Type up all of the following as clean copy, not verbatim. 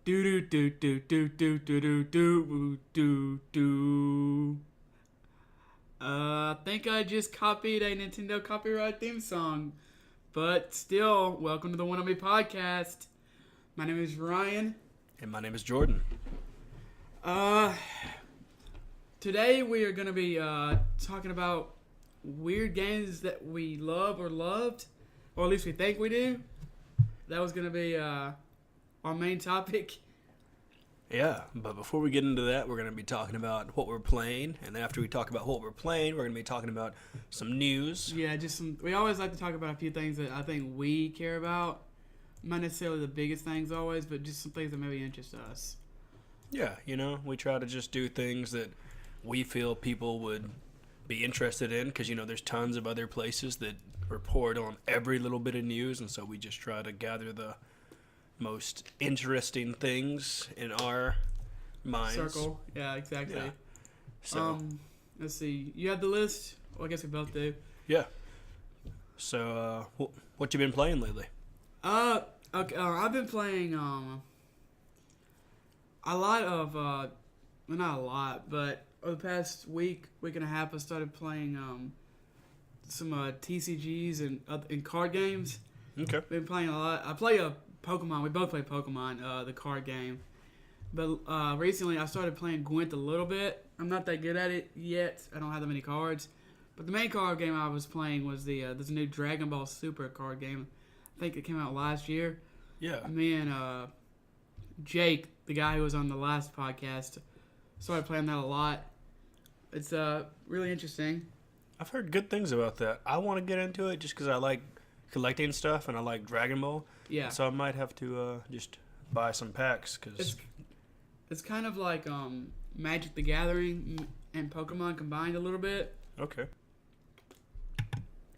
Do do do do do do do do do do. I think I just copied a Nintendo copyright theme song, but still, welcome to the One of Me podcast. My name is Ryan. And my name is Jordan. Uh, Today we are gonna be talking about weird games that we love or loved, or at least we think we do. That was gonna be our main topic. Yeah, but before we get into that, we're going to be talking about what we're playing. And then after we talk about what we're playing, we're going to be talking about some news. Yeah, we always like to talk about a few things that I think we care about. Not necessarily the biggest things always, but just some things that maybe interest us. Yeah, we try to just do things that we feel people would be interested in. Because, there's tons of other places that report on every little bit of news. And so we just try to gather the most interesting things in our minds. Circle. Yeah, exactly. Yeah. So, let's see. You have the list? Well, I guess we both do. yeah. So, what you been playing lately? Okay. I've been playing a lot of well, not a lot, but over the past week and a half, I started playing some TCGs and card games. Okay. Been playing a lot. I play Pokemon. We both play Pokemon, the card game. But recently, I started playing Gwent a little bit. I'm not that good at it yet. I don't have that many cards. But the main card game I was playing was this new Dragon Ball Super card game. I think it came out last year. Yeah. Me and Jake, the guy who was on the last podcast, started playing that a lot. It's really interesting. I've heard good things about that. I want to get into it just because I like collecting stuff and I like Dragon Ball. Yeah. So I might have to just buy some packs because it's kind of like Magic the Gathering and Pokemon combined a little bit. Okay.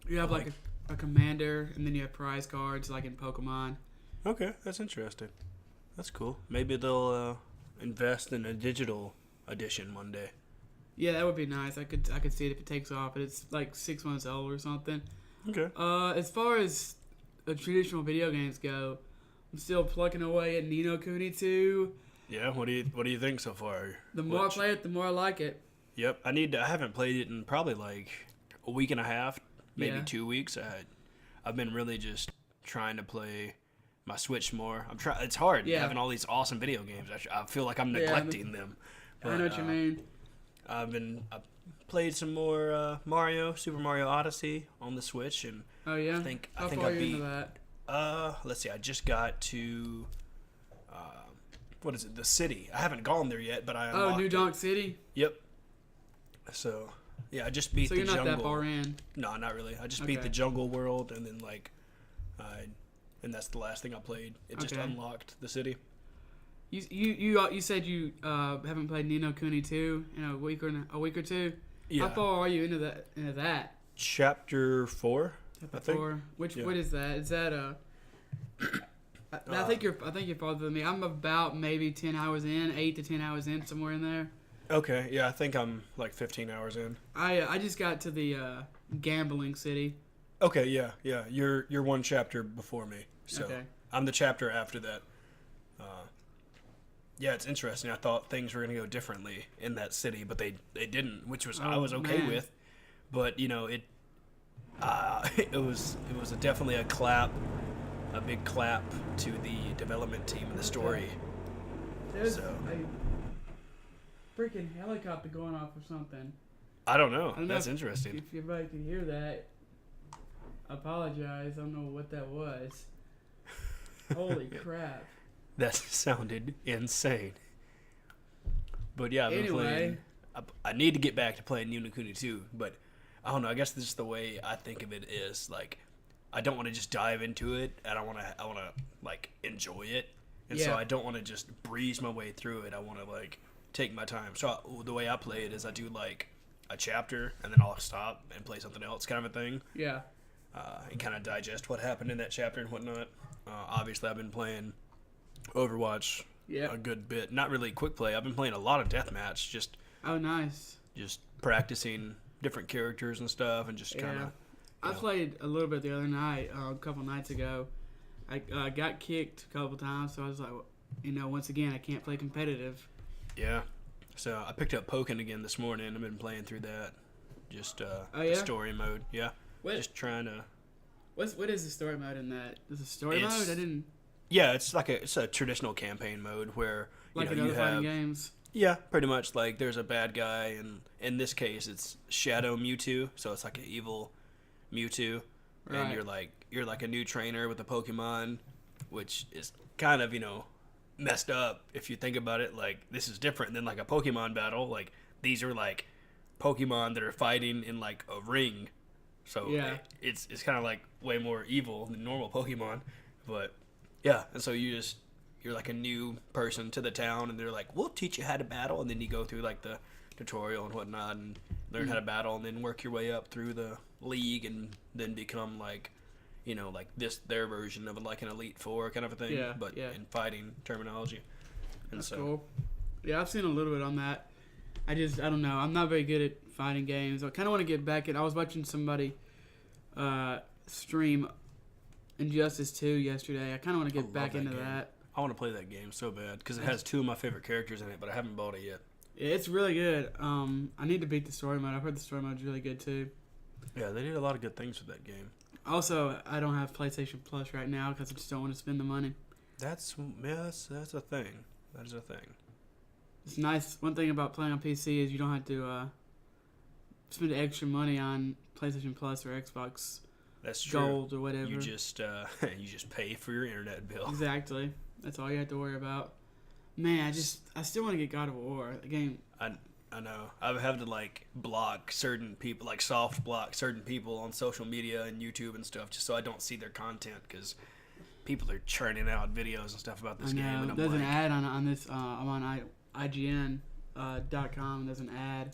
You have like a commander, and then you have prize cards like in Pokemon. Okay, that's interesting. That's cool. Maybe they'll invest in a digital edition one day. Yeah, that would be nice. I could see it if it takes off, but it's like 6 months old or something. Okay. As far as the traditional video games go, I'm still plucking away at Ni no Kuni 2. Yeah. What do you think so far? The more I play it, the more I like it. Yep. I haven't played it in probably like a week and a half, maybe 2 weeks. I've been really just trying to play my Switch more. It's hard having all these awesome video games. I feel like I'm neglecting them. But, I know what you mean. I played some more Super Mario Odyssey on the Switch, and Oh yeah. I think How I far are you beat. into that? Let's see. I just got to what is it? The city. I haven't gone there yet, but I unlocked New it. Donk City. Yep. So yeah, I just beat So the you're not jungle. that far in. No, not really. I just beat the jungle world, and then and that's the last thing I played. It just unlocked the city. You said you haven't played Ni no Kuni 2 in a week or two. Yeah. How far are you into that? Chapter 4. Chapter I think. 4. What is that? Is that I think you're farther than me. I'm about maybe 10 hours in, 8 to 10 hours in, somewhere in there. Okay, yeah, I think I'm like 15 hours in. I just got to the gambling city. Okay, yeah. You're one chapter before me, so I'm the chapter after that. Yeah, it's interesting. I thought things were gonna go differently in that city, but they didn't, which was I was okay with. But it was definitely a big clap to the development team and the story. There's a freaking helicopter going off or something. I don't know. That's interesting. If everybody could hear that, I apologize. I don't know what that was. Holy crap. That sounded insane. But yeah, I've been playing. I need to get back to playing Ni no Kuni 2, but I don't know. I guess this is the way I think of it is like I don't want to just dive into it, and I want to like enjoy it, and so I don't want to just breeze my way through it. I want to like take my time. So the way I play it is I do like a chapter, and then I'll stop and play something else, kind of a thing. Yeah. And kind of digest what happened in that chapter and whatnot. Obviously, I've been playing Overwatch a good bit. Not really quick play. I've been playing a lot of deathmatch. Just nice. Just practicing different characters and stuff, and just kind of. I played a little bit the other night, a couple nights ago. I got kicked a couple times, so I was like, once again, I can't play competitive. Yeah. So I picked up Pokken again this morning. I've been playing through that. Just Oh, the yeah? story mode. Yeah. What? Just trying to. What is the story mode in that? Is it story It's- mode? I didn't Yeah, it's a traditional campaign mode where like in you other fighting have games. yeah, pretty much like there's a bad guy, and in this case it's Shadow Mewtwo, so it's like an evil Mewtwo, and Right. you're like a new trainer with a Pokemon, which is kind of messed up if you think about it. Like this is different than like a Pokemon battle. Like these are like Pokemon that are fighting in like a ring, so Yeah. it's kind of like way more evil than normal Pokemon, but yeah, and so you're like a new person to the town, and they're like, we'll teach you how to battle, and then you go through like the tutorial and whatnot and learn how to battle, and then work your way up through the league, and then become like like their version of like an Elite Four kind of a thing, Yeah, but yeah. in fighting terminology. And That's so cool. Yeah, I've seen a little bit on that. I don't know. I'm not very good at fighting games. I kind of want to get back at. I was watching somebody stream Injustice 2 yesterday. I kind of want to I get love back that into game. that. I want to play that game so bad because it has two of my favorite characters in it, but I haven't bought it yet. Yeah, it's really good. I need to beat the story mode. I've heard the story mode's really good too. Yeah, they did a lot of good things with that game. Also, I don't have PlayStation Plus right now because I just don't want to spend the money. That's a thing. That is a thing. It's nice. One thing about playing on PC is you don't have to spend extra money on PlayStation Plus or Xbox That's true. Gold or whatever. You just pay for your internet bill. Exactly. That's all you have to worry about. Man, I still want to get God of War. The game. I know. I have to like block certain people, like soft block certain people on social media and YouTube and stuff, just so I don't see their content because people are churning out videos and stuff about this game. And I'm There's like, an ad on this. I'm on IGN.com. There's an ad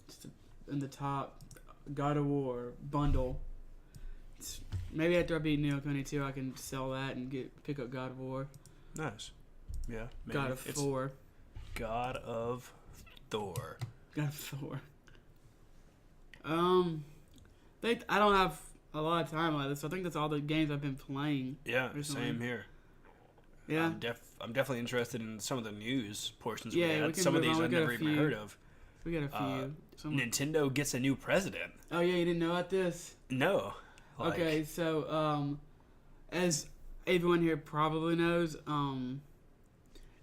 just in the top. God of War bundle. Maybe after I beat Neo Kuni 2, I can sell that and pick up God of War. nice. Yeah. Maybe. God of It's Thor. God of Thor. God of Thor. I don't have a lot of time like this. So I think that's all the games I've been playing. Yeah. recently. Same here. Yeah. I'm definitely interested in some of the news portions. Yeah, we we had. can Some of move these on. We I've got a never even few. heard of. We got a few. Nintendo gets a new president. Oh yeah, you didn't know about this? No. Like, Okay, so as everyone here probably knows,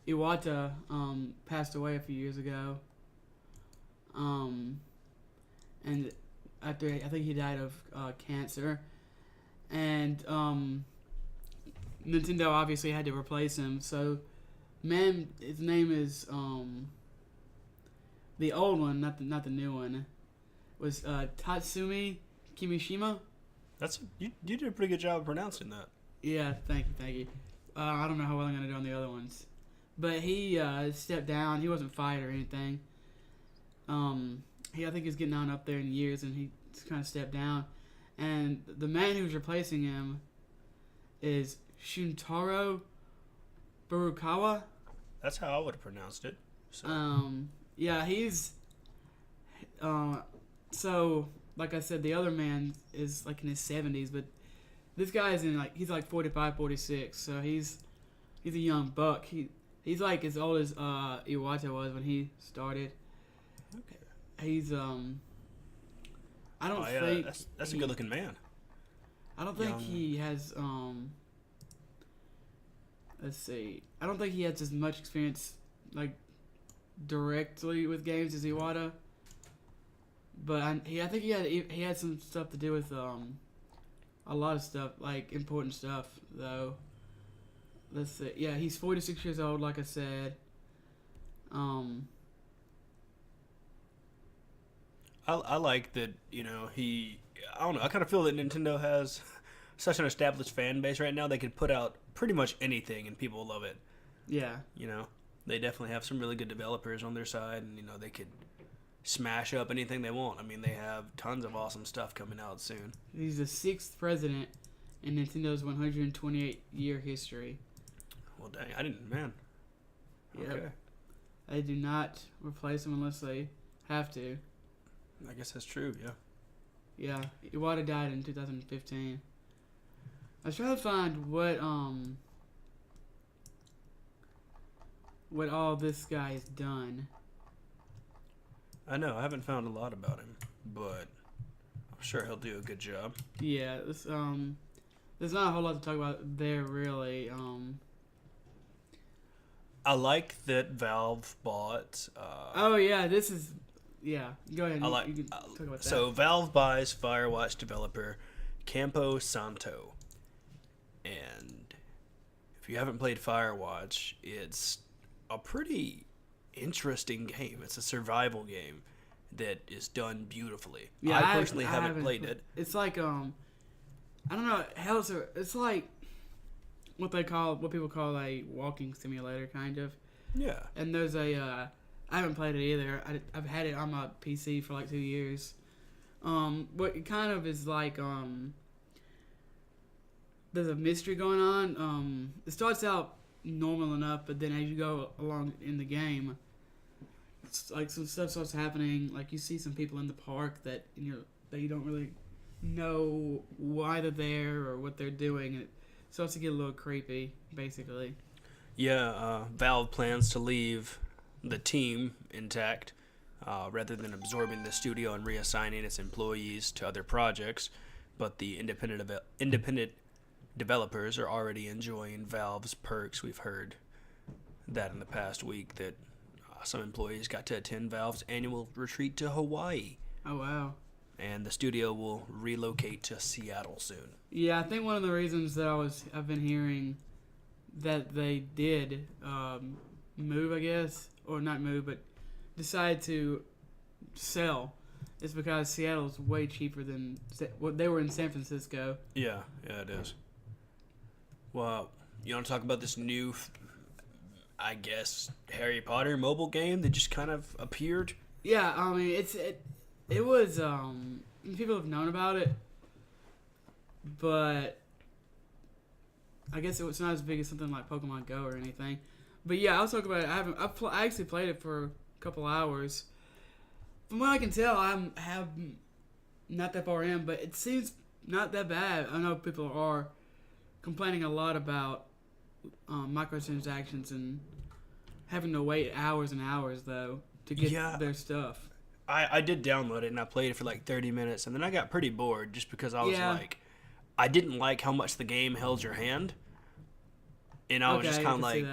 Iwata passed away a few years ago. And after I think he died of cancer, and Nintendo obviously had to replace him. So, his name is the old one, not the new one, was Tatsumi Kimishima. you did a pretty good job of pronouncing that. Yeah, thank you. I don't know how well I'm gonna do on the other ones, but he stepped down. He wasn't fired or anything. I think he's getting on up there in years, and he kind of stepped down. And the man who's replacing him is Shuntaro Furukawa. That's how I would have pronounced it. So. Yeah, he's. So like I said, the other man is like in his 70s, but this guy's he's like 45, 46, so he's a young buck. He's like as old as Iwata was when he started. Okay. He's I don't think that's a good looking man. I don't think young. he has let's see. I don't think he has as much experience like directly with games as Iwata. But I think he had some stuff to do with a lot of stuff, like important stuff though. Let's see. Yeah, he's 46 years old, like I said. I like that, I don't know, I kind of feel that Nintendo has such an established fan base right now. They could put out pretty much anything and people love it. Yeah. They definitely have some really good developers on their side, and they could smash up anything they want. I mean, they have tons of awesome stuff coming out soon. He's the 6th president in Nintendo's 128-year history. Well, dang, I didn't, man. Yep. Okay. They do not replace him unless they have to. I guess that's true, yeah. Yeah, Iwata died in 2015. I was trying to find what what all this guy has done. I know. I haven't found a lot about him, but I'm sure he'll do a good job. Yeah, there's not a whole lot to talk about there, really. I like that Valve bought. Oh yeah, this is. Yeah, go ahead. I like. You can talk about that. So Valve buys Firewatch developer Campo Santo, and if you haven't played Firewatch, it's a pretty interesting game. It's a survival game that is done beautifully. Yeah, I personally haven't played it. It's like I don't know. Hell, it's like what people call a walking simulator, kind of. Yeah. And there's I haven't played it either. I've had it on my PC for like 2 years. But it kind of is like there's a mystery going on. It starts out normal enough, but then as you go along in the game, it's like some stuff starts happening. Like you see some people in the park that you don't really know why they're there or what they're doing, and it starts to get a little creepy, basically. Yeah, Valve plans to leave the team intact rather than absorbing the studio and reassigning its employees to other projects, but the independent developers are already enjoying Valve's perks. We've heard that in the past week that some employees got to attend Valve's annual retreat to Hawaii. Oh, wow. And the studio will relocate to Seattle soon. Yeah, I think one of the reasons that I've been hearing that they did move, I guess, or not move, but decide to sell is because Seattle's way cheaper than they were in San Francisco. Yeah, it is. Well, you want to talk about this new, I guess, Harry Potter mobile game that just kind of appeared? Yeah, I mean, it was, people have known about it, but I guess it's not as big as something like Pokemon Go or anything. But yeah, I'll talk about it. I actually played it for a couple hours. From what I can tell, I have not that far in, but it seems not that bad. I know people are complaining a lot about microtransactions and having to wait hours and hours, though, to get their stuff. I did download it, and I played it for like 30 minutes, and then I got pretty bored just because I was like, I didn't like how much the game held your hand. And I was just kind of like,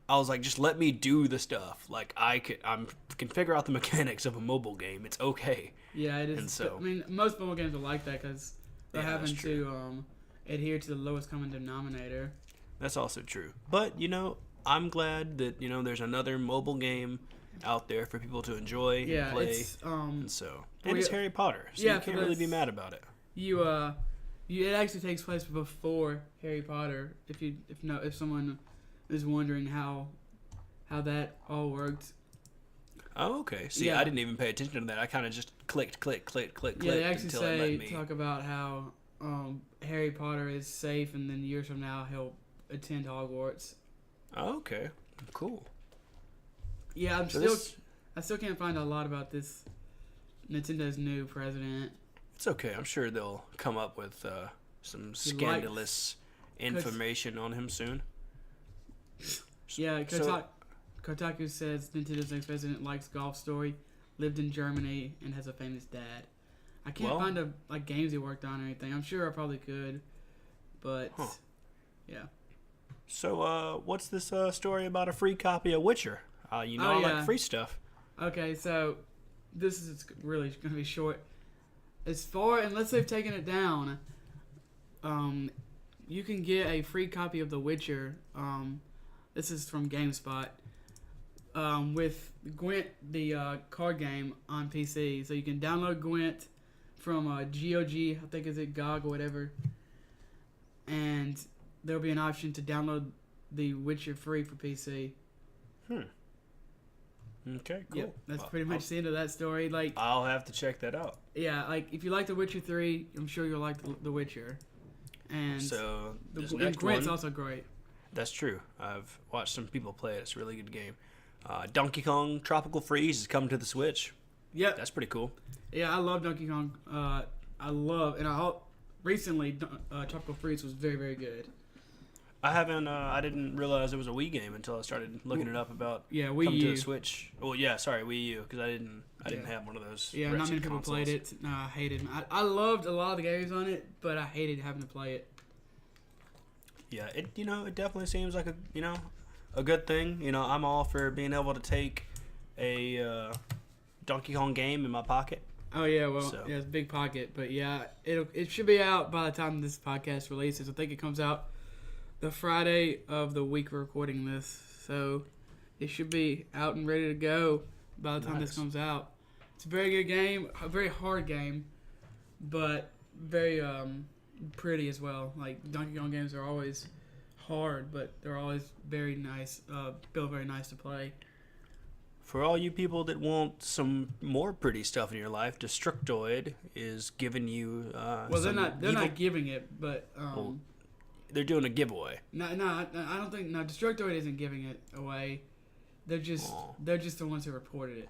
I was like, just let me do the stuff. Like, I can figure out the mechanics of a mobile game. It's okay. Yeah, it is. And so, I mean, most mobile games are like that because they're having to adhere to the lowest common denominator. That's also true. But, I'm glad that, there's another mobile game out there for people to enjoy and play. It's Harry Potter, so you can't really be mad about it. It actually takes place before Harry Potter. If someone is wondering how that all worked. Oh, okay. See, I didn't even pay attention to that. I kind of just clicked. Yeah, they actually talk about how Harry Potter is safe, and then years from now he'll attend Hogwarts. Oh, okay. Cool. Yeah, I still can't find a lot about this Nintendo's new president. It's okay. I'm sure they'll come up with some scandalous information on him soon. Yeah, Kotaku says Nintendo's next president likes Golf Story, lived in Germany, and has a famous dad. I can't find games he worked on or anything. I'm sure I probably could, but yeah. So what's this story about a free copy of Witcher? I like free stuff. Okay, so this is really going to be short. Unless they've taken it down, you can get a free copy of The Witcher. This is from GameSpot. With Gwent, the card game on PC. So you can download Gwent from GOG, I think is it GOG or whatever. And there'll be an option to download The Witcher free for PC. Okay, cool. Yep, that's pretty much the end of that story. I'll have to check that out. Yeah, if you like The Witcher 3, I'm sure you'll like The Witcher. And so Gwent's also great. That's true. I've watched some people play it. It's a really good game. Donkey Kong Tropical Freeze is coming to the Switch. Yep. That's pretty cool. Yeah, I love Donkey Kong. Recently Tropical Freeze was very, very good. I haven't. I didn't realize it was a Wii game until I started looking it up about Wii coming U. to the Switch. Well, yeah, sorry, Wii U, because I didn't have one of those. Yeah, not many people consoles. played it. No, I hated it. I loved a lot of the games on it, but I hated having to play it. Yeah, it definitely seems like a good thing. I'm all for being able to take a Donkey Kong game in my pocket. Oh yeah, well, yeah, it's a big pocket, but yeah, it should be out by the time this podcast releases. I think it comes out the Friday of the week we're recording this, so it should be out and ready to go by the time this comes out. It's a very good game, a very hard game, but very pretty as well. Like Donkey Kong games are always hard, but they're always very nice, built very nice to play. For all you people that want some more pretty stuff in your life, Destructoid is giving you. Well, they're not giving it, but they're doing a giveaway. No, I don't think. No, Destructoid isn't giving it away. They're just the ones who reported it.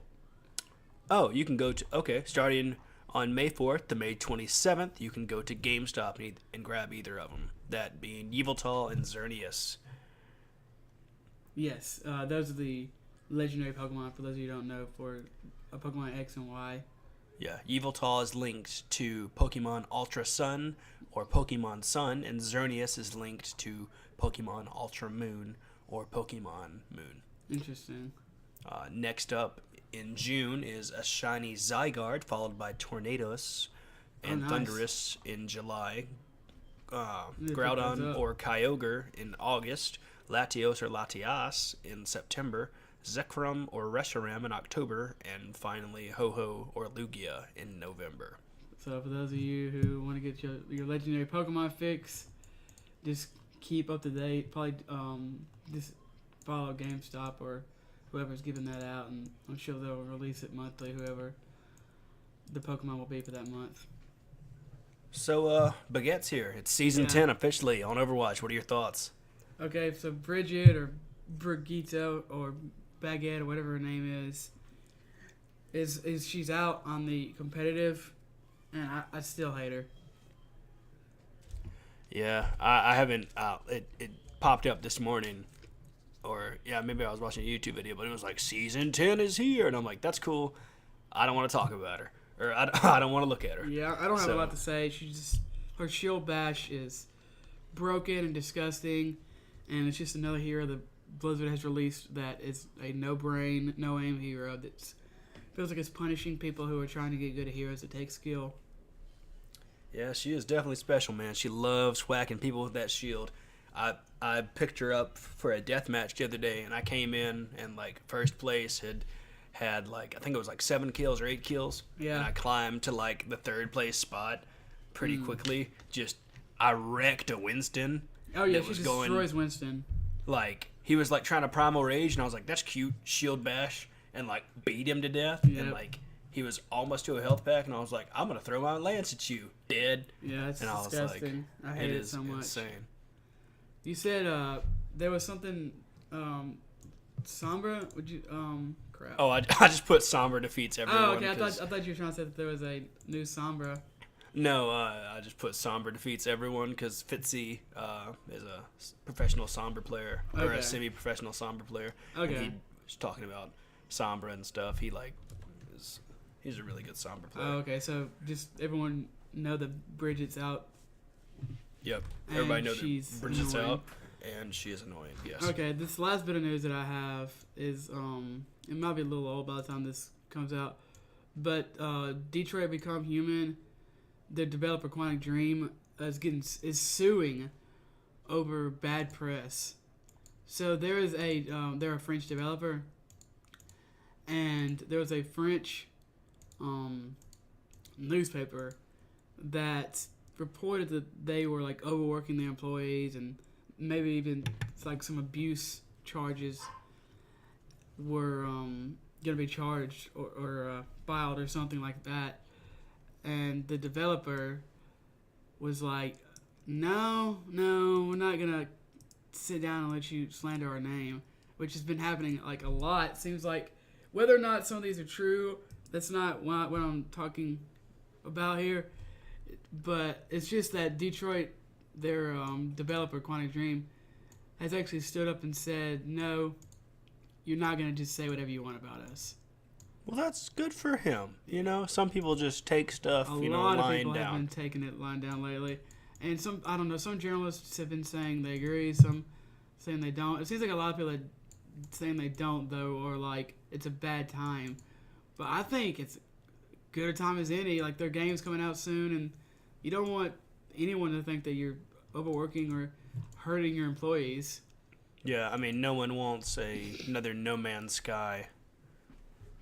Oh, you can go to starting on May 4th to May 27th. You can go to GameStop and grab either of them. That being Yveltal and Xerneas. Yes, those are the legendary Pokemon. For those of you who don't know, for Pokemon X and Y. Yeah, Yveltal is linked to Pokemon Ultra Sun or Pokemon Sun, and Xerneas is linked to Pokemon Ultra Moon or Pokemon Moon. Interesting. Next up in June is a shiny Zygarde, followed by Tornadus and Thundurus in July. Groudon or Kyogre in August. Latios or Latias in September. Zekrom or Reshiram in October, and finally Ho-Ho or Lugia in November. So for those of you who want to get your legendary Pokemon fix, just keep up to date. Probably just follow GameStop or whoever's giving that out, and I'm sure they'll release it monthly, whoever the Pokemon will be for that month. So, Baguette's here. It's Season 10 officially on Overwatch. What are your thoughts? Okay, so Bridget or Brigitte or Baguette or whatever her name is she's out on the competitive, and I still hate her. Yeah, I haven't. It popped up this morning, or maybe I was watching a YouTube video, but it was like Season 10 is here, and I'm like, that's cool. I don't want to talk about her, or I don't want to look at her. Yeah, I don't have a lot to say. Her shield bash is broken and disgusting, and it's just another hero that Blizzard has released that is a no-brain, no-aim hero that feels like it's punishing people who are trying to get good at heroes that take skill. Yeah, she is definitely special, man. She loves whacking people with that shield. I picked her up for a death match the other day, and I came in and like first place had like I think it was like 7 kills or 8 kills. Yeah. And I climbed to like the 3rd place spot pretty quickly. I wrecked a Winston. Oh yeah, she destroys Winston. Like he was like trying to primal rage, and I was like, "That's cute." Shield bash and like beat him to death, and like he was almost to a health pack, and I was like, "I'm gonna throw my lance at you, dead." Yeah, it's disgusting. I was like, I hate it so much. Insane. You said there was something Sombra. Would you crap? Oh, I just put Sombra defeats everyone. Oh, okay. I thought you were trying to say that there was a new Sombra. No, I just put Sombra defeats everyone because Fitzy is a professional Sombra player or a semi-professional Sombra player. Okay. And he was talking about Sombra and stuff. He's a really good Sombra player. Oh, okay. So just everyone know that Bridget's out. Yep. Everybody knows that Bridget's out, and she is annoying. Yes. Okay. This last bit of news that I have is it might be a little old by the time this comes out, but Detroit Become Human. The developer Quantic Dream is suing over bad press. So they're a French developer, and there was a French newspaper that reported that they were like overworking their employees, and maybe even like some abuse charges were gonna be charged or filed or something like that. And the developer was like, no, we're not going to sit down and let you slander our name, which has been happening like a lot. It seems like whether or not some of these are true, that's not what I'm talking about here. But it's just that Detroit, their developer, Quantic Dream, has actually stood up and said, no, you're not going to just say whatever you want about us. Well, that's good for him. Some people just take stuff, A lying lot of people down. have been taking it lying down lately. And some journalists have been saying they agree, some saying they don't. It seems like a lot of people are saying they don't, though, or like it's a bad time. But I think it's good a time as any. Like, their game's coming out soon, and you don't want anyone to think that you're overworking or hurting your employees. Yeah, I mean, no one wants another No Man's Sky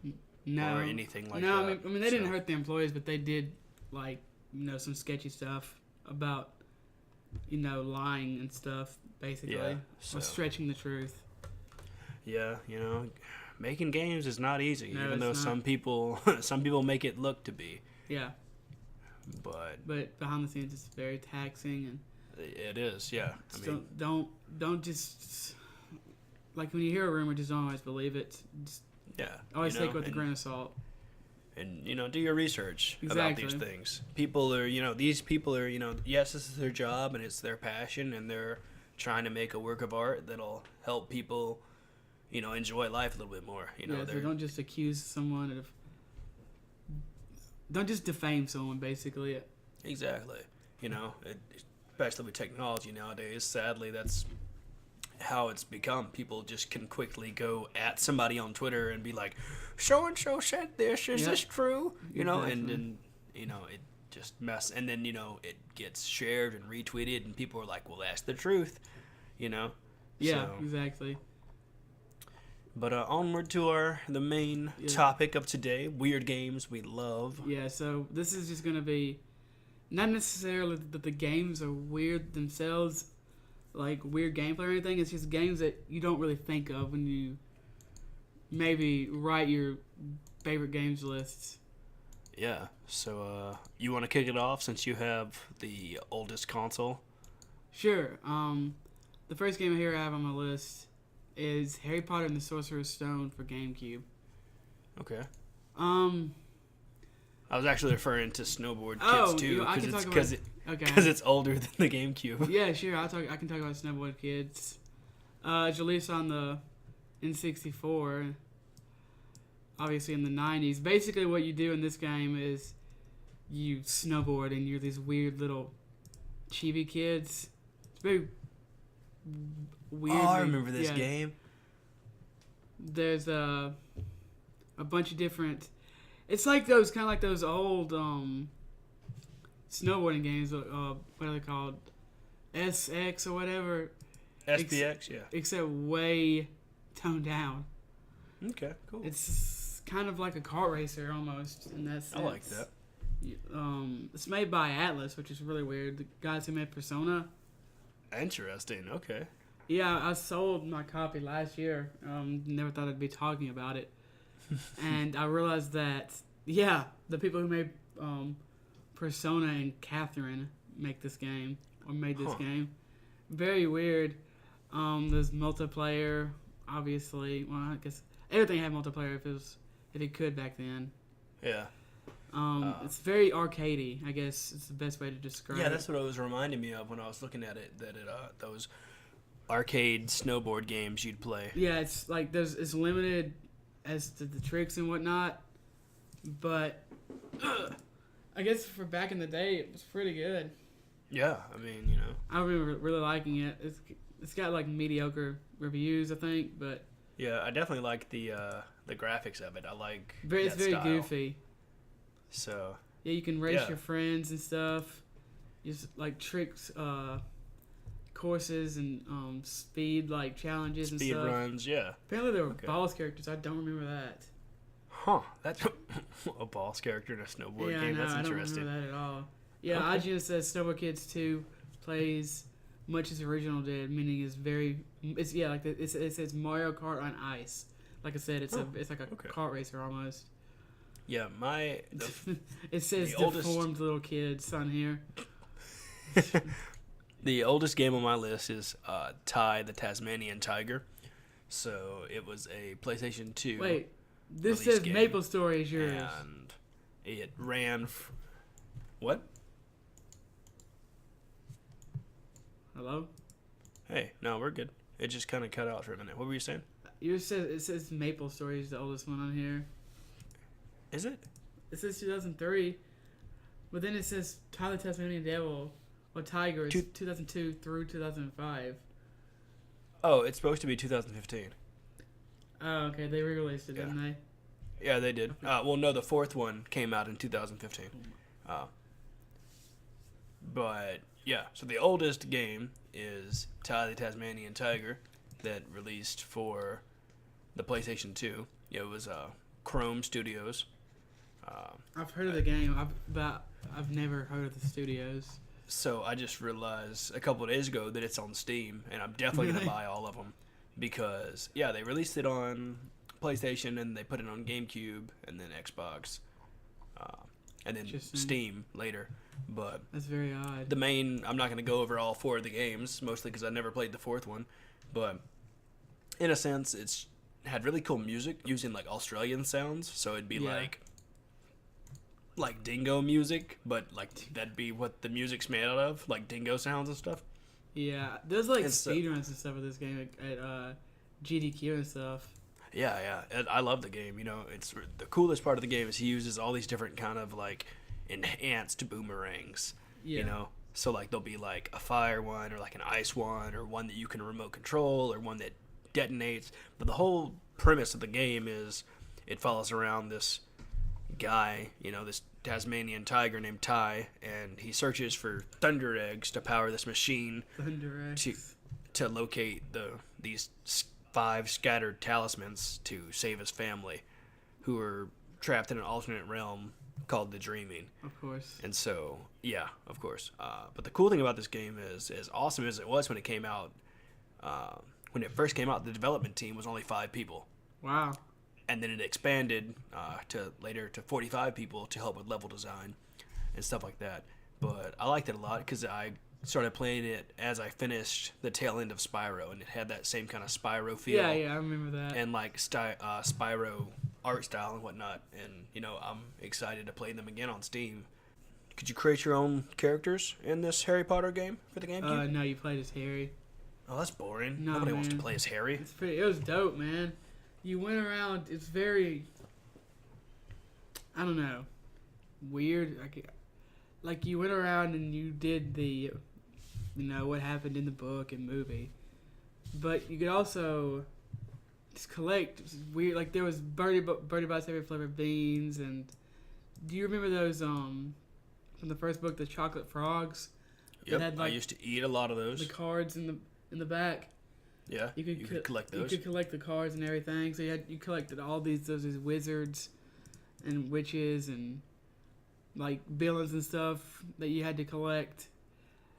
or anything like that. No, I mean they didn't hurt the employees, but they did, some sketchy stuff about, lying and stuff, basically. Yeah, or stretching the truth. Yeah, making games is not easy, No, even though not. some people make it look to be. Yeah. But behind the scenes, it's very taxing, and it is. Yeah. Don't just, like, when you hear a rumor, just don't always believe it. Just always take it with a grain of salt. And do your research Exactly. about these things. People are, these people are, yes, this is their job and it's their passion, and they're trying to make a work of art that'll help people, enjoy life a little bit more. So don't just accuse someone of. Don't just defame someone, basically. Exactly. Especially with technology nowadays, sadly, that's how it's become. People just can quickly go at somebody on Twitter and be like, so and so said this, is this true? Exactly. And then it just and then it gets shared and retweeted, and people are like, well, that's the truth. Yeah, exactly. But onward to the main topic of today, weird games we love. Yeah, so this is just going to be not necessarily that the games are weird themselves, like weird gameplay or anything. It's just games that you don't really think of when you maybe write your favorite games lists. Yeah, so you want to kick it off since you have the oldest console? Sure. The first game here I have on my list is Harry Potter and the Sorcerer's Stone for GameCube. Okay. I was actually referring to Snowboard Kids too, because it's older than the GameCube. Yeah, sure. I can talk about Snowboard Kids. It's released on the N64, obviously in the 90s. Basically, what you do in this game is you snowboard, and you're these weird little chibi kids. It's very weird. Oh, I remember this game. There's a bunch of different. It's like those old snowboarding games. What are they called? SX or whatever. SPX, yeah. Except way toned down. Okay, cool. It's kind of like a kart racer almost in that sense. I like that. It's made by Atlas, which is really weird. The guys who made Persona. Interesting. Okay. Yeah, I sold my copy last year. Never thought I'd be talking about it. And I realized that, the people who made Persona and Catherine made this game. Very weird. There's multiplayer, obviously. Well, I guess everything had multiplayer if it could back then. Yeah. It's very arcadey, I guess is the best way to describe it. Yeah, that's what it was reminding me of when I was looking at it, that those arcade snowboard games you'd play. Yeah, it's like it's limited as to the tricks and whatnot, but I guess for back in the day, it was pretty good. Yeah, I mean, I remember really liking it. It's got like mediocre reviews, I think, but yeah, I definitely like the graphics of it. I like it's very style. Goofy. So yeah, you can race your friends and stuff. Just like tricks, courses and speed challenges and stuff. Speed runs, yeah. Apparently there were boss characters. I don't remember that. Huh? That's a boss character in a snowboard game. That's interesting. I don't remember that at all. Yeah, IGN says Snowboard Kids 2 plays much as the original did, meaning it says Mario Kart on ice. Like I said, it's like a kart racer almost. Yeah, it says deformed little kids on here. The oldest game on my list is Ty the Tasmanian Tiger. So it was a PlayStation 2. Wait, this says game, Maple Story is yours. And it ran. What? Hello? Hey, no, we're good. It just kind of cut out for a minute. What were you saying? It says Maple Story is the oldest one on here. Is it? It says 2003, but then it says Tyler Tasmanian Devil or Tiger is 2002 through 2005. Oh, it's supposed to be 2015. Oh, okay. They re-released it, didn't they? Yeah, they did. Well, no, the fourth one came out in 2015. But yeah, so the oldest game is Tyler the Tasmanian Tiger that released for the PlayStation 2. It was Chrome Studios. I've heard of the game, but I've never heard of the studios. So I just realized a couple of days ago that it's on Steam, and I'm definitely going to buy all of them because, yeah, they released it on PlayStation, and they put it on GameCube, and then Xbox, and then Steam later. But that's very odd. The main, I'm not going to go over all 4 of the games, mostly because I never played the 4th one, but in a sense, it's had really cool music using like Australian sounds, so it'd be like dingo music, but like that'd be what the music's made out of, like dingo sounds and stuff. Yeah, there's like speedruns and stuff with this game at GDQ and stuff. Yeah, I love the game. You know, it's the coolest part of the game is he uses all these different kind of like enhanced boomerangs. Yeah. You know, so like there'll be like a fire one or like an ice one or one that you can remote control or one that detonates. But the whole premise of the game is it follows around this guy, you know, this Tasmanian tiger named Ty, and he searches for thunder eggs to power this machine to locate these 5 scattered talismans to save his family, who are trapped in an alternate realm called the Dreaming. Of course. And so, yeah, of course. But the cool thing about this game is, as awesome as it was when it came out, when it first came out, the development team was only 5 people. Wow. And then it expanded to 45 people to help with level design and stuff like that. But I liked it a lot because I started playing it as I finished the tail end of Spyro, and it had that same kind of Spyro feel. Yeah, I remember that. And like Spyro art style and whatnot. And, you know, I'm excited to play them again on Steam. Could you create your own characters in this Harry Potter game for the GameCube? No, you played as Harry. Oh, that's boring. No, Nobody wants to play as Harry. It was dope, man. You went around. It's very, I don't know, weird. Like you went around and you did the, you know, what happened in the book and movie, but you could also just collect weird. Like there was Birdie Bot's every flavor beans, and do you remember those from the first book, the chocolate frogs? Yep, had, like, I used to eat a lot of those. The cards in the back. Yeah, you could collect those. You could collect the cards and everything. So you collected all these wizards and witches and like villains and stuff that you had to collect.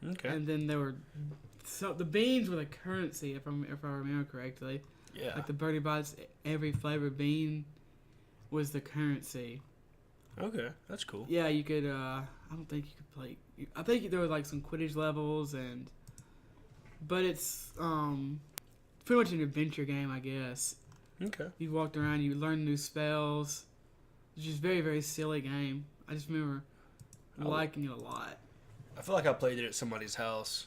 Okay. And then the beans were the currency, if I remember correctly. Yeah. Like the Birdie Bots, every flavor bean was the currency. Okay, that's cool. Yeah, you could. I don't think you could play. I think there were like some Quidditch levels but it's pretty much an adventure game, I guess. Okay. You walked around, you learned new spells. It's just a very, very silly game. I just remember liking it a lot. I feel like I played it at somebody's house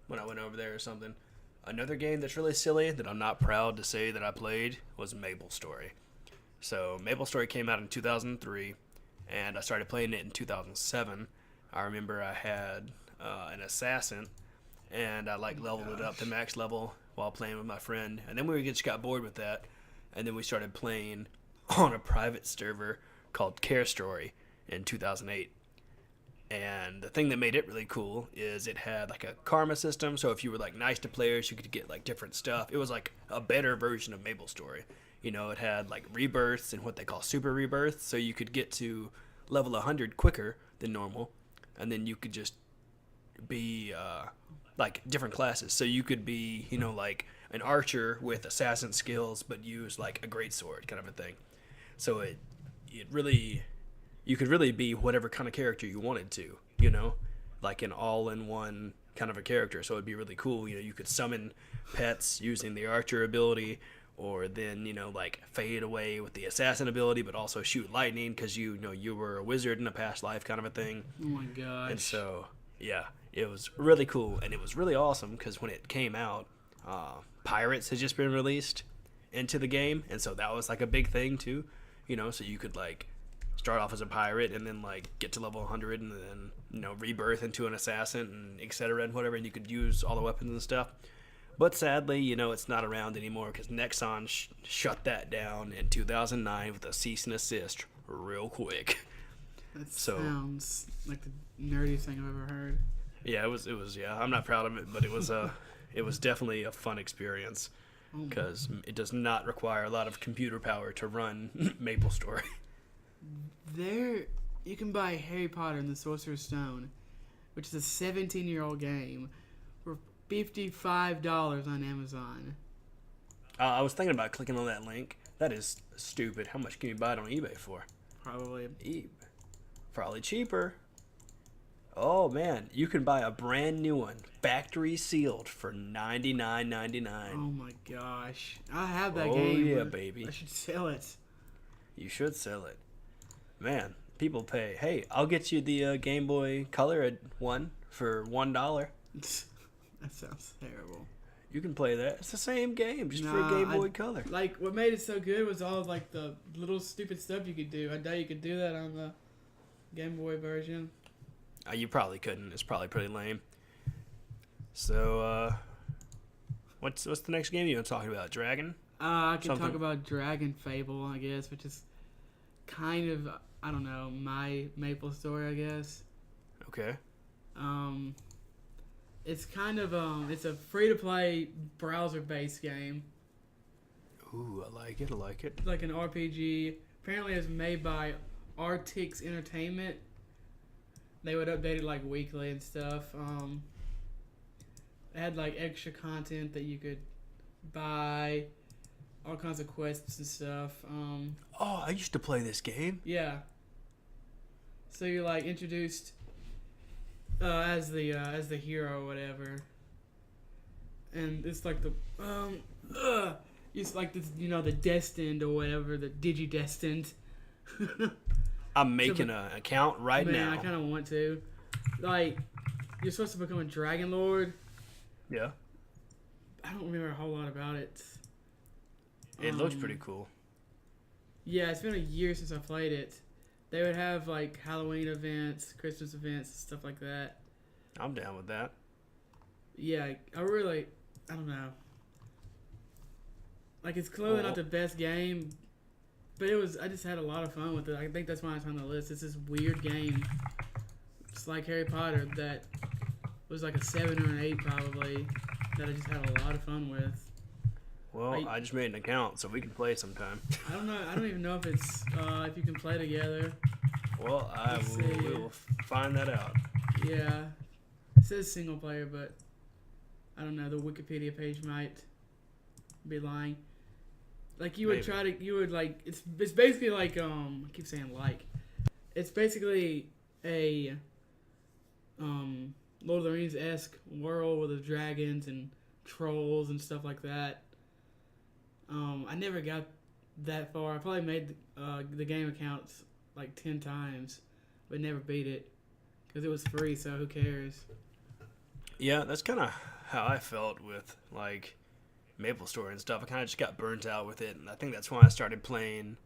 when I went over there or something. Another game that's really silly that I'm not proud to say that I played was Maple Story. So Maple Story came out in 2003, and I started playing it in 2007. I remember I had an assassin, and I leveled it up to max level while playing with my friend. And then we just got bored with that, and then we started playing on a private server called Care Story in 2008. And the thing that made it really cool is it had like a karma system. So if you were like nice to players, you could get like different stuff. It was like a better version of Maple Story. You know, it had like rebirths and what they call super rebirths. So you could get to level 100 quicker than normal. And then you could just be like different classes. So you could be, you know, like an archer with assassin skills, but use like a greatsword kind of a thing. So it really, you could really be whatever kind of character you wanted to, you know, like an all-in-one kind of a character. So it'd be really cool. You know, you could summon pets using the archer ability, or then, you know, like fade away with the assassin ability, but also shoot lightning because you know you were a wizard in a past life kind of a thing. Oh my gosh. And so, yeah, it was really cool, and it was really awesome because when it came out, pirates has just been released into the game, and so that was like a big thing too. So you could like start off as a pirate and then like get to level 100 and then rebirth into an assassin and etc. and whatever, and you could use all the weapons and stuff. But sadly, it's not around anymore because Nexon shut that down in 2009 with a cease and desist real quick. That sounds like the nerdiest thing I've ever heard. Yeah, it was. Yeah, I'm not proud of it, but it was definitely a fun experience because it does not require a lot of computer power to run MapleStory. You can buy Harry Potter and the Sorcerer's Stone, which is a 17-year-old game, for $55 on Amazon. I was thinking about clicking on that link. That is stupid. How much can you buy it on eBay for? Probably cheaper. Oh man, you can buy a brand new one, factory sealed, for $99.99. Oh my gosh, I have that game. Oh yeah, baby. I should sell it. You should sell it. Man, people pay. Hey, I'll get you the Game Boy Color one for $1. That sounds terrible. You can play that. It's the same game, just for a Game Boy Color. Like, what made it so good was all of, like, the little stupid stuff you could do. I doubt you could do that on the Game Boy version. You probably couldn't. It's probably pretty lame. So, what's the next game you want to talk about? Dragon? I can talk about Dragon Fable, I guess, which is kind of, I don't know, my MapleStory, I guess. Okay. It's kind of it's a free-to-play browser-based game. Ooh, I like it. It's like an RPG. Apparently, it's made by Artix Entertainment. They would update it like weekly and stuff. It had like extra content that you could buy, all kinds of quests and stuff. Oh, I used to play this game. Yeah. So you're like introduced as the hero or whatever, and it's like the it's like this, the destined or whatever, the Digidestined. I'm making an account right now. I kind of want to. Like, you're supposed to become a Dragon Lord. Yeah. I don't remember a whole lot about it. It looks pretty cool. Yeah, it's been a year since I played it. They would have, like, Halloween events, Christmas events, stuff like that. I'm down with that. Yeah, I don't know. Like, it's clearly not the best game, but I just had a lot of fun with it. I think that's why it's on the list. It's this weird game. It's like Harry Potter that was like a 7 or an 8 probably, that I just had a lot of fun with. Well, I just made an account, so we can play sometime. I don't know. I don't even know if it's if you can play together. Well, we will find that out. Yeah, it says single player, but I don't know. The Wikipedia page might be lying. Like you would it's basically like I keep saying like, it's basically a Lord of the Rings-esque world with the dragons and trolls and stuff like that. I never got that far. I probably made the game accounts like 10 times, but never beat it because it was free. So who cares? Yeah, that's kind of how I felt with like MapleStory and stuff. I kind of just got burnt out with it, and I think that's when I started playing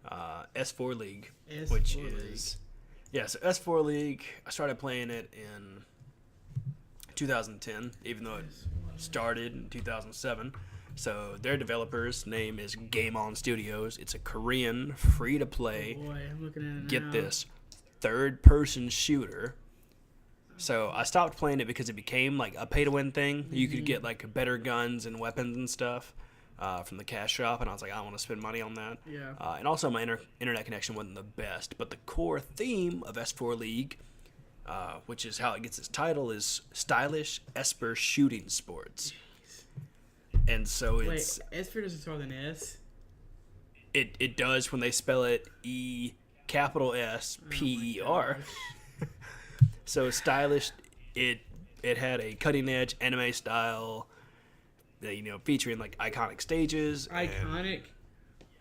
S4 League, So S4 League. I started playing it in 2010, even though it started in 2007. So their developer's name is Game On Studios. It's a Korean free-to-play, I'm looking at it get now. this, third-person shooter. So I stopped playing it because it became like a pay-to-win thing. Mm-hmm. You could get like better guns and weapons and stuff from the cash shop, and I was like, I don't want to spend money on that. Yeah. And also my internet connection wasn't the best. But the core theme of S4 League, which is how it gets its title, is stylish Esper shooting sports. And so it's... Wait, Esper doesn't start with an S? It does when they spell it E-S-P-E-R. Oh so stylish, it had a cutting-edge anime style, featuring like iconic stages. Iconic?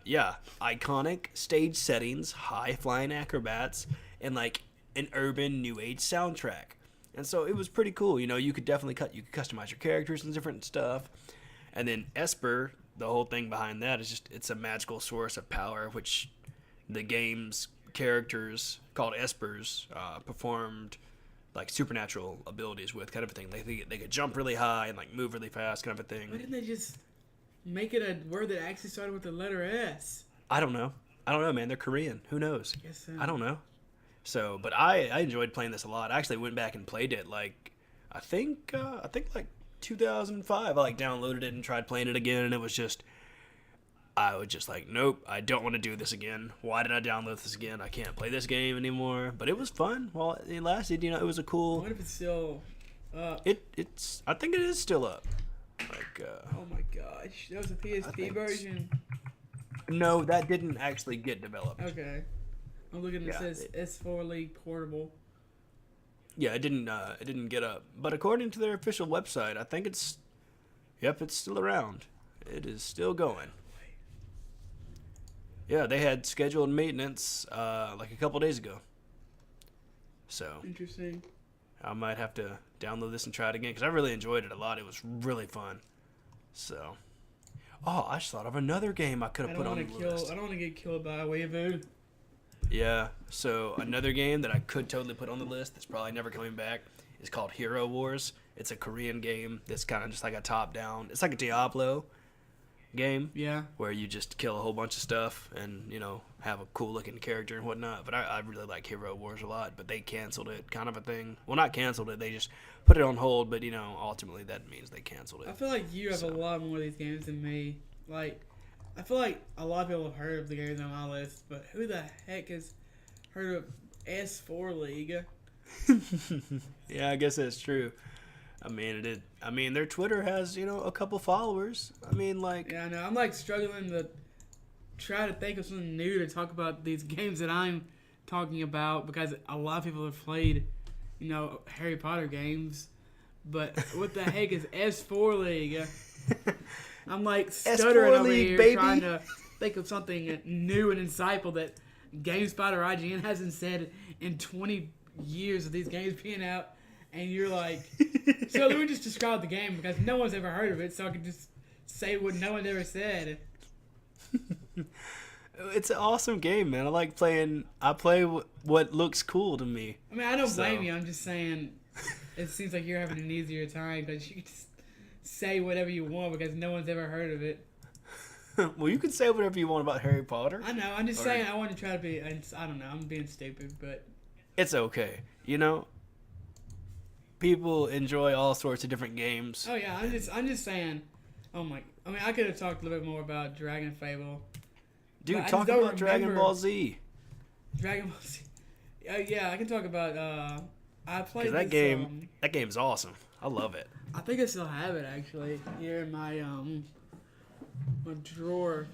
Iconic stage settings, high-flying acrobats, and like an urban new age soundtrack. And so it was pretty cool. You know, you could definitely customize your characters and different stuff. And then Esper, the whole thing behind that is just it's a magical source of power, which the game's characters called Espers performed like supernatural abilities with, kind of a thing. They could jump really high and like move really fast, kind of a thing. Why didn't they just make it a word that actually started with the letter S? I don't know, man. They're Korean. Who knows? I guess so. I don't know. So, but I enjoyed playing this a lot. I actually went back and played it like I think like 2005. I like downloaded it and tried playing it again, and it was just I was just like, nope, I don't want to do this again. Why did I download this again? I can't play this game anymore. But it was fun while it lasted. You know, it was a cool. What if it's still up? It's. I think it is still up. Like. Oh my gosh, that was a PSP version. No, that didn't actually get developed. Okay, I'm looking. It says S4 League Portable. Yeah, it didn't get up. But according to their official website, I think it's. Yep, it's still around. It is still going. Yeah, they had scheduled maintenance like a couple days ago. So interesting. I might have to download this and try it again because I really enjoyed it a lot. It was really fun. So, I just thought of another game I could have put on the list. I don't want to get killed by a weeaboo. Yeah. So another game that I could totally put on the list that's probably never coming back is called Hero Wars. It's a Korean game that's kind of just like a top-down. It's like a Diablo game, where you just kill a whole bunch of stuff and, you know, have a cool looking character and whatnot. But I really like Hero Wars a lot, but they canceled it, kind of a thing. Well, not canceled it, they just put it on hold, but, you know, ultimately that means they canceled it. I feel like you have a lot more of these games than me. Like, I feel like a lot of people have heard of the games on my list, but who the heck has heard of S4 League? Yeah, I guess that's true. I mean, their Twitter has, you know, a couple followers. I mean, like... Yeah, I know. I'm, like, struggling to try to think of something new to talk about these games that I'm talking about because a lot of people have played, you know, Harry Potter games. But what the heck is S4 League? I'm, like, stuttering over here baby. Trying to think of something new and insightful that GameSpot or IGN hasn't said in 20 years of these games being out. And you're like, so let me just describe the game because no one's ever heard of it, so I can just say what no one ever said. It's an awesome game, man. I play what looks cool to me. I mean, I don't blame you. I'm just saying it seems like you're having an easier time because you can just say whatever you want because no one's ever heard of it. Well, you can say whatever you want about Harry Potter. I know. I'm just saying I want to try to be, I don't know. I'm being stupid, but. It's okay. You know? People enjoy all sorts of different games. Oh yeah, I'm just saying. I mean, I could have talked a little bit more about Dragon Fable. Dude, talk about Dragon Ball Z. Dragon Ball Z. Yeah, I can talk about. I played that game. That game's awesome. I love it. I think I still have it actually here in my my drawer.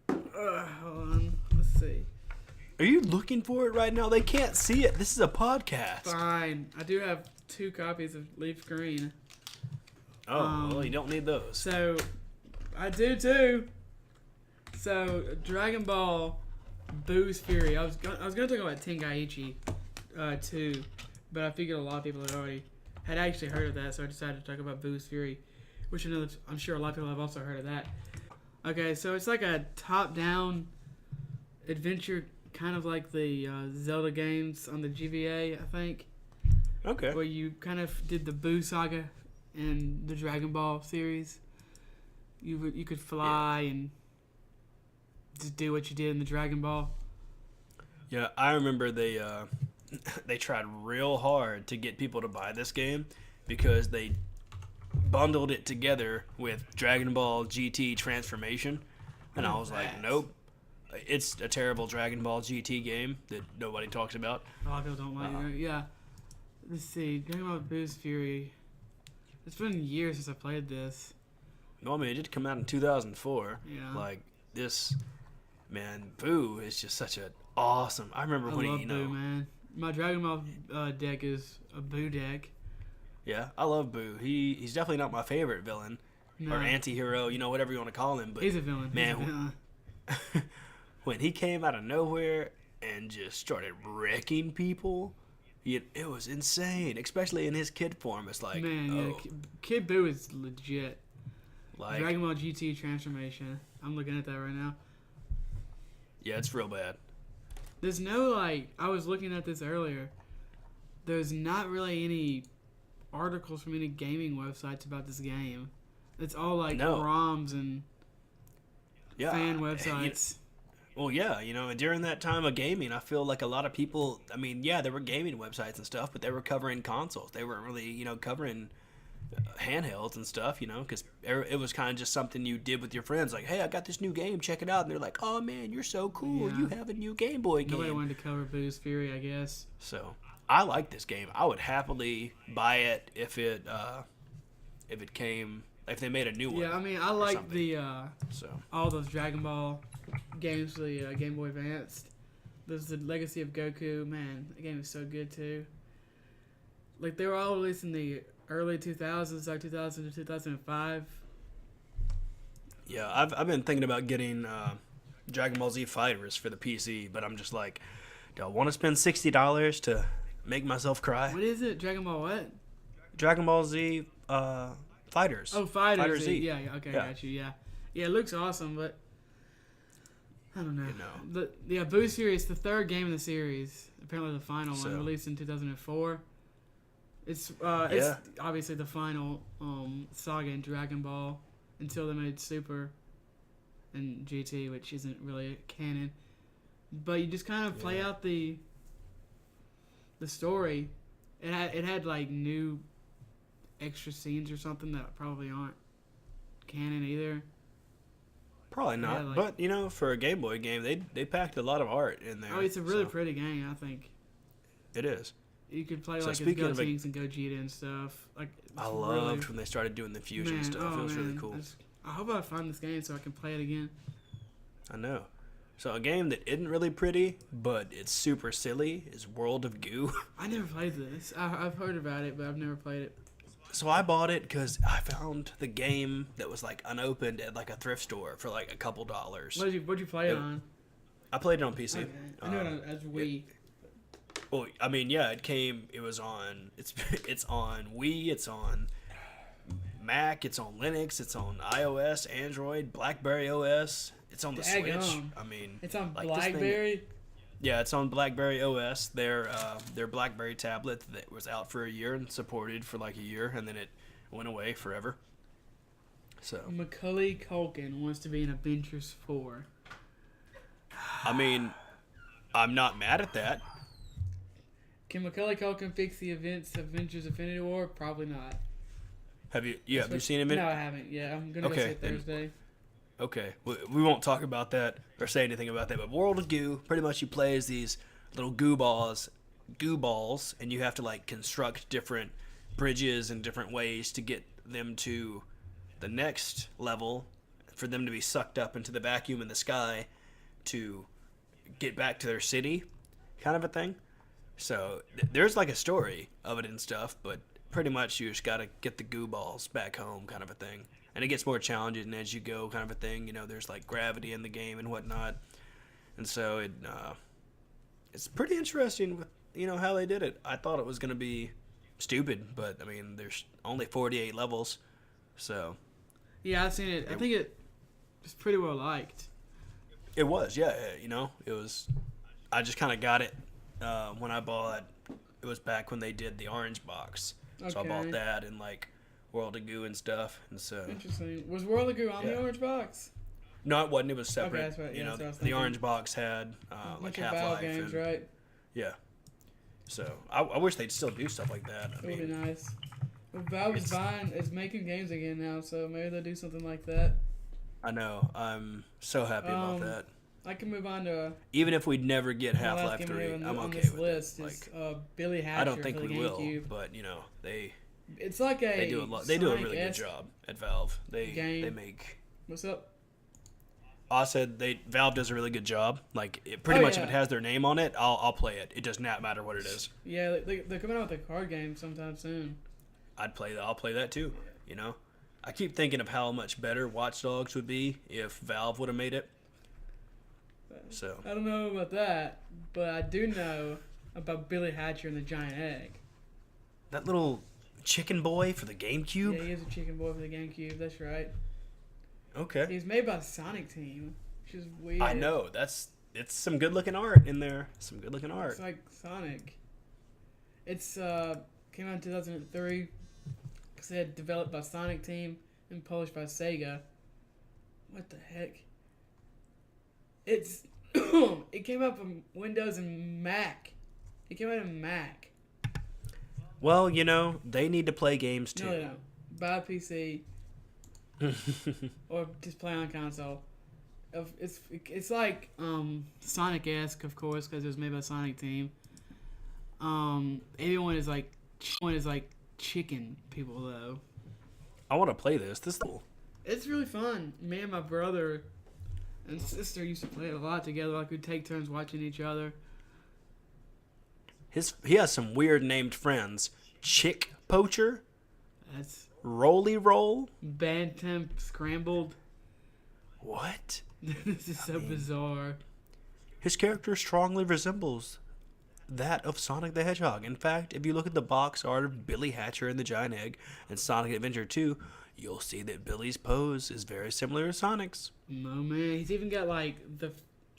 Hold on, let's see. Are you looking for it right now? They can't see it. This is a podcast. Fine, I do have 2 copies of Leaf Green. Oh, well, you don't need those. So, I do too. So, Dragon Ball Boo's Fury. I was going to talk about Tenkaichi 2, but I figured a lot of people had actually heard of that, so I decided to talk about Boo's Fury, which I'm sure a lot of people have also heard of that. Okay, so it's like a top-down adventure, kind of like the Zelda games on the GBA, I think. Okay. Where you kind of did the Boo saga in the Dragon Ball series. You could fly and just do what you did in the Dragon Ball. Yeah, I remember they tried real hard to get people to buy this game because they bundled it together with Dragon Ball GT Transformation, and I was like, nope. It's a terrible Dragon Ball GT game that nobody talks about. A lot of people don't like it. Yeah. Let's see. Dragon Ball Boo's Fury. It's been years since I played this. No, I mean, it did come out in 2004. Yeah. Like, this, man, Boo is just such an awesome... I remember when he, Boo, man. My Dragon Ball deck is a Boo deck. Yeah, I love Boo. He's definitely not my favorite villain. No. Or anti-hero, you know, whatever you want to call him. But he's a villain. Man, when he came out of nowhere and just started wrecking people, It was insane, especially in his kid form. It's like, Man, yeah, oh, Kid Buu is legit. like, Dragon Ball GT transformation. I'm looking at that right now. yeah, it's real bad. There's no, like, I was looking at this earlier. There's not really any articles from any gaming websites about this game. It's all, like, No. ROMs and Yeah, fan and websites. well, yeah, during that time of gaming, I feel like a lot of people. I mean, yeah, there were gaming websites and stuff, but they were covering consoles. They weren't really, covering handhelds and stuff, because it was kind of just something you did with your friends. Like, hey, I got this new game, check it out. And they're like, oh man, you're so cool. Yeah. You have a new Game Boy game. Nobody wanted to cover Boo's Fury, I guess. So I like this game. I would happily buy it if it came. If they made a new one. Yeah, I mean, I like something. the So all those Dragon Ball games for the Game Boy Advanced. There's the Legacy of Goku. Man, the game is so good too. Like they were all released in the early 2000s, like 2000 to 2005. yeah, I've been thinking about getting Dragon Ball Z Fighters for the PC, but I'm just like, do I want to spend $60 to make myself cry? What is it? Dragon Ball what? Dragon Ball Z Fighters. Oh, Fighter Fighter Z. Z. Yeah, okay, Yeah. got you. Yeah, yeah, it looks awesome, but I don't know. You know. Boo series, the third game in the series, apparently the final one, So- released in 2004. It's Yeah. obviously the final saga in Dragon Ball until they made Super and GT, which isn't really canon. But you just kind of play Yeah. out the story. It had like new extra scenes or something that probably aren't canon either. Probably not, like- but for a Game Boy game, they packed a lot of art in there. Oh, it's a really so pretty game, I think. It is. You could play So like as speaking of Gotenks and Gogeta and stuff. Like I it's loved when they started doing the fusion man, stuff. oh, It was really man. cool. I hope I find this game so I can play it again. I know. So a game that isn't really pretty, but it's super silly is World of Goo. I never played this. I've heard about it, but I've never played it. So I bought it because I found the game that was like unopened at like a thrift store for like a couple dollars. What'd you play it It- on? I played it on PC. Okay. I know it as Wii. Well, I mean, yeah, it was on. It's on Wii. It's on Mac. It's on Linux. It's on iOS, Android, BlackBerry OS. It's on the Switch. Daggum. I mean, It's on like, this thing- BlackBerry. Yeah, it's on BlackBerry OS. Their BlackBerry tablet that was out for a year and supported for like a year, and then it went away forever. So Macaulay Culkin wants to be in Avengers 4. I mean, I'm not mad at that. Can Macaulay Culkin fix the events of Avengers Infinity War? Probably not. Have you seen him in? No, I haven't. Yeah, I'm gonna go Okay, see it then- Thursday. Okay, we won't talk about that or say anything about that. But World of Goo, pretty much you play as these little goo balls, and you have to like construct different bridges in different ways to get them to the next level, for them to be sucked up into the vacuum in the sky to get back to their city, kind of a thing. So there's like a story of it and stuff, but pretty much you just gotta get the goo balls back home, kind of a thing. And it gets more challenging as you go, kind of a thing. There's like gravity in the game and whatnot, and so it's pretty interesting with how they did it. I thought it was gonna be stupid, but I mean, there's only 48 levels, so Yeah, I've seen it. I think it was pretty well liked. it was, yeah. It was. I just kind of got it when I bought. It was back when they did the orange box, so I bought Okay. that and like World of Goo and stuff, and so. Interesting. Was World of Goo on the Yeah. orange box? No, it wasn't. It was separate. that's right. Yeah, that's what I was The thinking. orange box had like Bunch of Valve Half-Life games, and right? yeah. So I wish they'd still do stuff like that. I It would be mean, nice. Well, Valve is making games again now, so maybe they'll do something like that. I know. I'm so happy about that. I can move on to Even if we'd never get my last Half-Life game 3, on, I'm on okay this with list. it. Is Like, Billy Hatcher I don't think for we the will, GameCube. but they It's like a do a lot. They do a really good Sonic-esque job at Valve. They game. make. What's up? I said Valve does a really good job. Like pretty Oh, much yeah. if it has their name on it, I'll play it. It does not matter what it is. Yeah, they're coming out with a card game sometime soon. I'd play that. I'll play that too. I keep thinking of how much better Watch Dogs would be if Valve would have made it. So I don't know about that, but I do know about Billy Hatcher and the Giant Egg. That little chicken boy for the GameCube? Yeah, he is a chicken boy for the GameCube. That's right. Okay. He's made by the Sonic team, which is weird. I know. It's some good looking art in there. Some good looking art. It's like Sonic. It's came out in 2003 because they had developed by Sonic team and published by Sega. What the heck? It's it came out from Windows and Mac. It came out in Mac. Well, you know, they need to play games too. No. Buy a PC or just play on console. It's like Sonic-esque, of course, because it was made by Sonic team. Everyone is like chicken people though. I want to play this. This is cool. It's really fun. Me and my brother and sister used to play it a lot together. Like we'd take turns watching each other. He has some weird named friends. Chick Poacher, That's Roly Roll. Bantam Scrambled. What? This is so bizarre. His character strongly resembles that of Sonic the Hedgehog. In fact, if you look at the box art of Billy Hatcher and the Giant Egg and Sonic Adventure 2, you'll see that Billy's pose is very similar to Sonic's. Oh man, he's even got like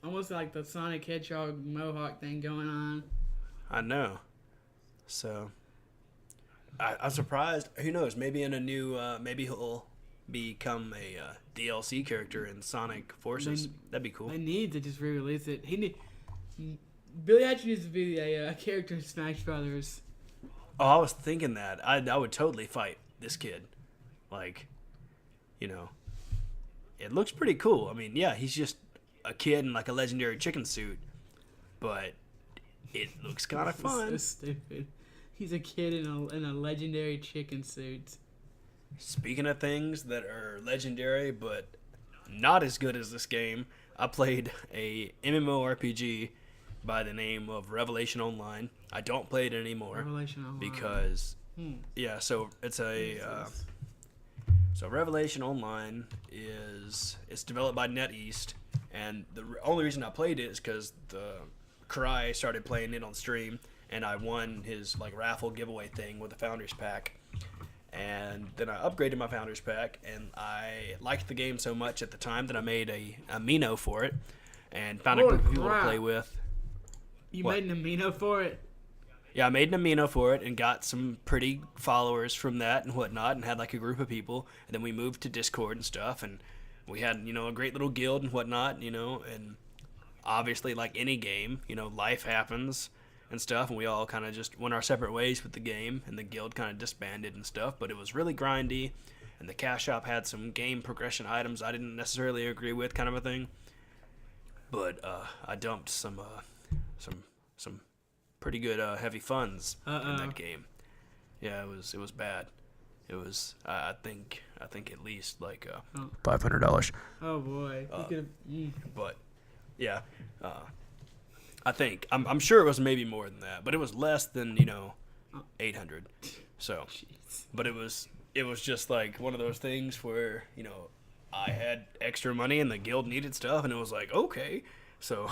almost like the Sonic Hedgehog mohawk thing going on. I know. So, I'm surprised. Who knows? Maybe in a new, maybe he'll become a DLC character in Sonic Forces. That'd be cool. They need to just re-release it. Billy Hatcher needs to be a character in Smash Brothers. Oh, I was thinking that. I would totally fight this kid. Like, you know, it looks pretty cool. I mean, yeah, he's just a kid in like a legendary chicken suit, but it looks kind of fun. So stupid. He's a kid in a legendary chicken suit. Speaking of things that are legendary but not as good as this game, I played a MMORPG by the name of Revelation Online. I don't play it anymore. Revelation Online. Because yeah, so it's so Revelation Online it's developed by NetEast, and the only reason I played it is because the Cry started playing it on stream, and I won his like raffle giveaway thing with the Founders Pack. And then I upgraded my Founders Pack, and I liked the game so much at the time that I made a Amino for it, and found a group of people to play with. You made an Amino for it? Yeah, I made an Amino for it and got some pretty followers from that and whatnot, and had like a group of people. And then we moved to Discord and stuff, and we had, you know, a great little guild and whatnot, you know, and obviously like any game, you know, life happens and stuff, and we all kind of just went our separate ways with the game, and the guild kind of disbanded and stuff. But it was really grindy, and the cash shop had some game progression items I didn't necessarily agree with, kind of a thing. But I dumped some pretty good heavy funds in that game. Yeah, it was bad. It was I think at least like $500. Oh boy. But yeah. I think I'm sure it was maybe more than that, but it was less than, you know, 800. So, but it was just like one of those things where, you know, I had extra money and the guild needed stuff, and it was like, okay. So,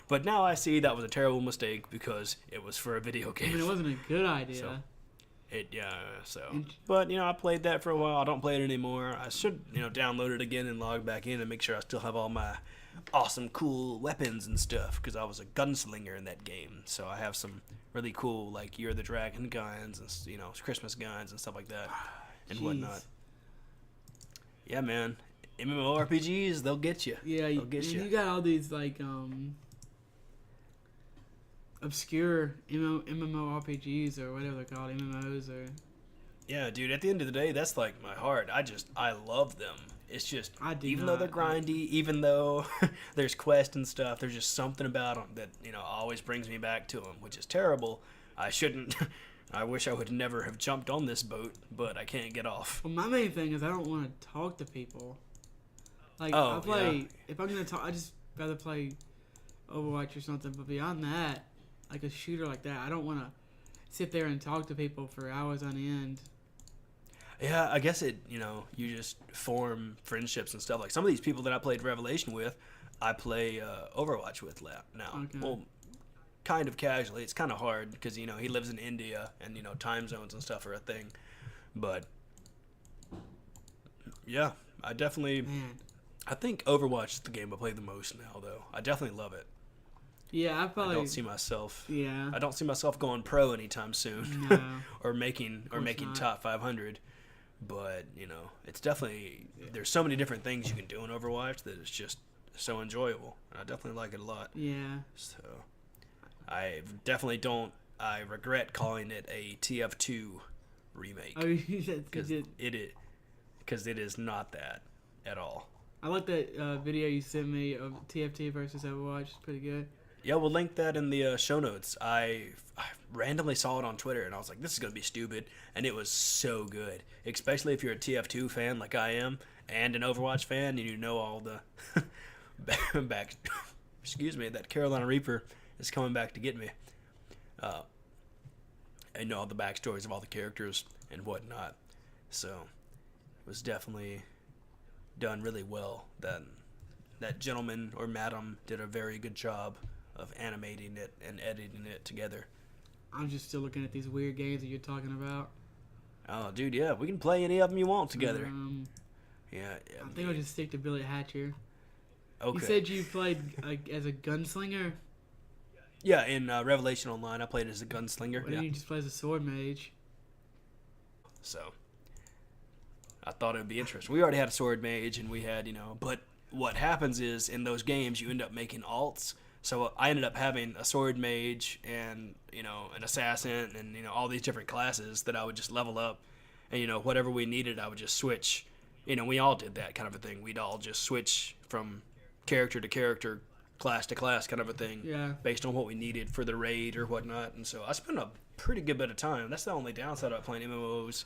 but now I see that was a terrible mistake because it was for a video game. I mean, it wasn't a good idea. But, you know, I played that for a while. I don't play it anymore. I should, you know, download it again and log back in and make sure I still have all my awesome, cool weapons and stuff, because I was a gunslinger in that game. So I have some really cool, like, Year of the Dragon guns and, you know, Christmas guns and stuff like that and whatnot. Yeah, man. MMORPGs, they'll get you. Yeah, you got all these, like, obscure MMORPGs or whatever they're called, MMOs or... Yeah, dude, at the end of the day, that's like my heart. I love them. It's just, even though they're grindy, even though there's quests and stuff, there's just something about them that, you know, always brings me back to them, which is terrible. I shouldn't, I wish I would never have jumped on this boat, but I can't get off. Well, my main thing is I don't want to talk to people. Like, if I'm going to talk, I just rather play Overwatch or something, but beyond that, like a shooter like that, I don't want to sit there and talk to people for hours on end. Yeah, I guess you know, you just form friendships and stuff. Like some of these people that I played Revelation with, I play Overwatch with now. Okay. Well, kind of casually. It's kind of hard because, you know, he lives in India and, you know, time zones and stuff are a thing. But, yeah, I think Overwatch is the game I play the most now, though. I definitely love it. Yeah, I don't see myself going pro anytime soon. No. or making top 500. But, you know, it's definitely, there's so many different things you can do in Overwatch that it's just so enjoyable. And I definitely like it a lot. Yeah. So, I regret calling it a TF2 remake. Oh, you said because it is not that at all. I like that video you sent me of TFT versus Overwatch. It's pretty good. Yeah, we'll link that in the show notes. I randomly saw it on Twitter, and I was like, this is going to be stupid. And it was so good. Especially if you're a TF2 fan like I am, and an Overwatch fan, and you know all the that Carolina Reaper is coming back to get me. I know all the backstories of all the characters and whatnot. So, it was definitely done really well. That gentleman or madam did a very good job of animating it and editing it together. I'm just still looking at these weird games that you're talking about. Oh, dude, yeah, we can play any of them you want together. Yeah. I think I'll just stick to Billy Hatcher. Okay. You said you played as a gunslinger? Yeah, in Revelation Online, I played as a gunslinger. Why didn't you just play as a sword mage? So, I thought it would be interesting. We already had a sword mage, and we had, but what happens is, in those games, you end up making alts. So I ended up having a sword mage and, an assassin and, all these different classes that I would just level up. And, whatever we needed, I would just switch. We all did that kind of a thing. We'd all just switch from character to character, class to class kind of a thing. Yeah. Based on what we needed for the raid or whatnot. And so I spent a pretty good bit of time. That's the only downside about playing MMOs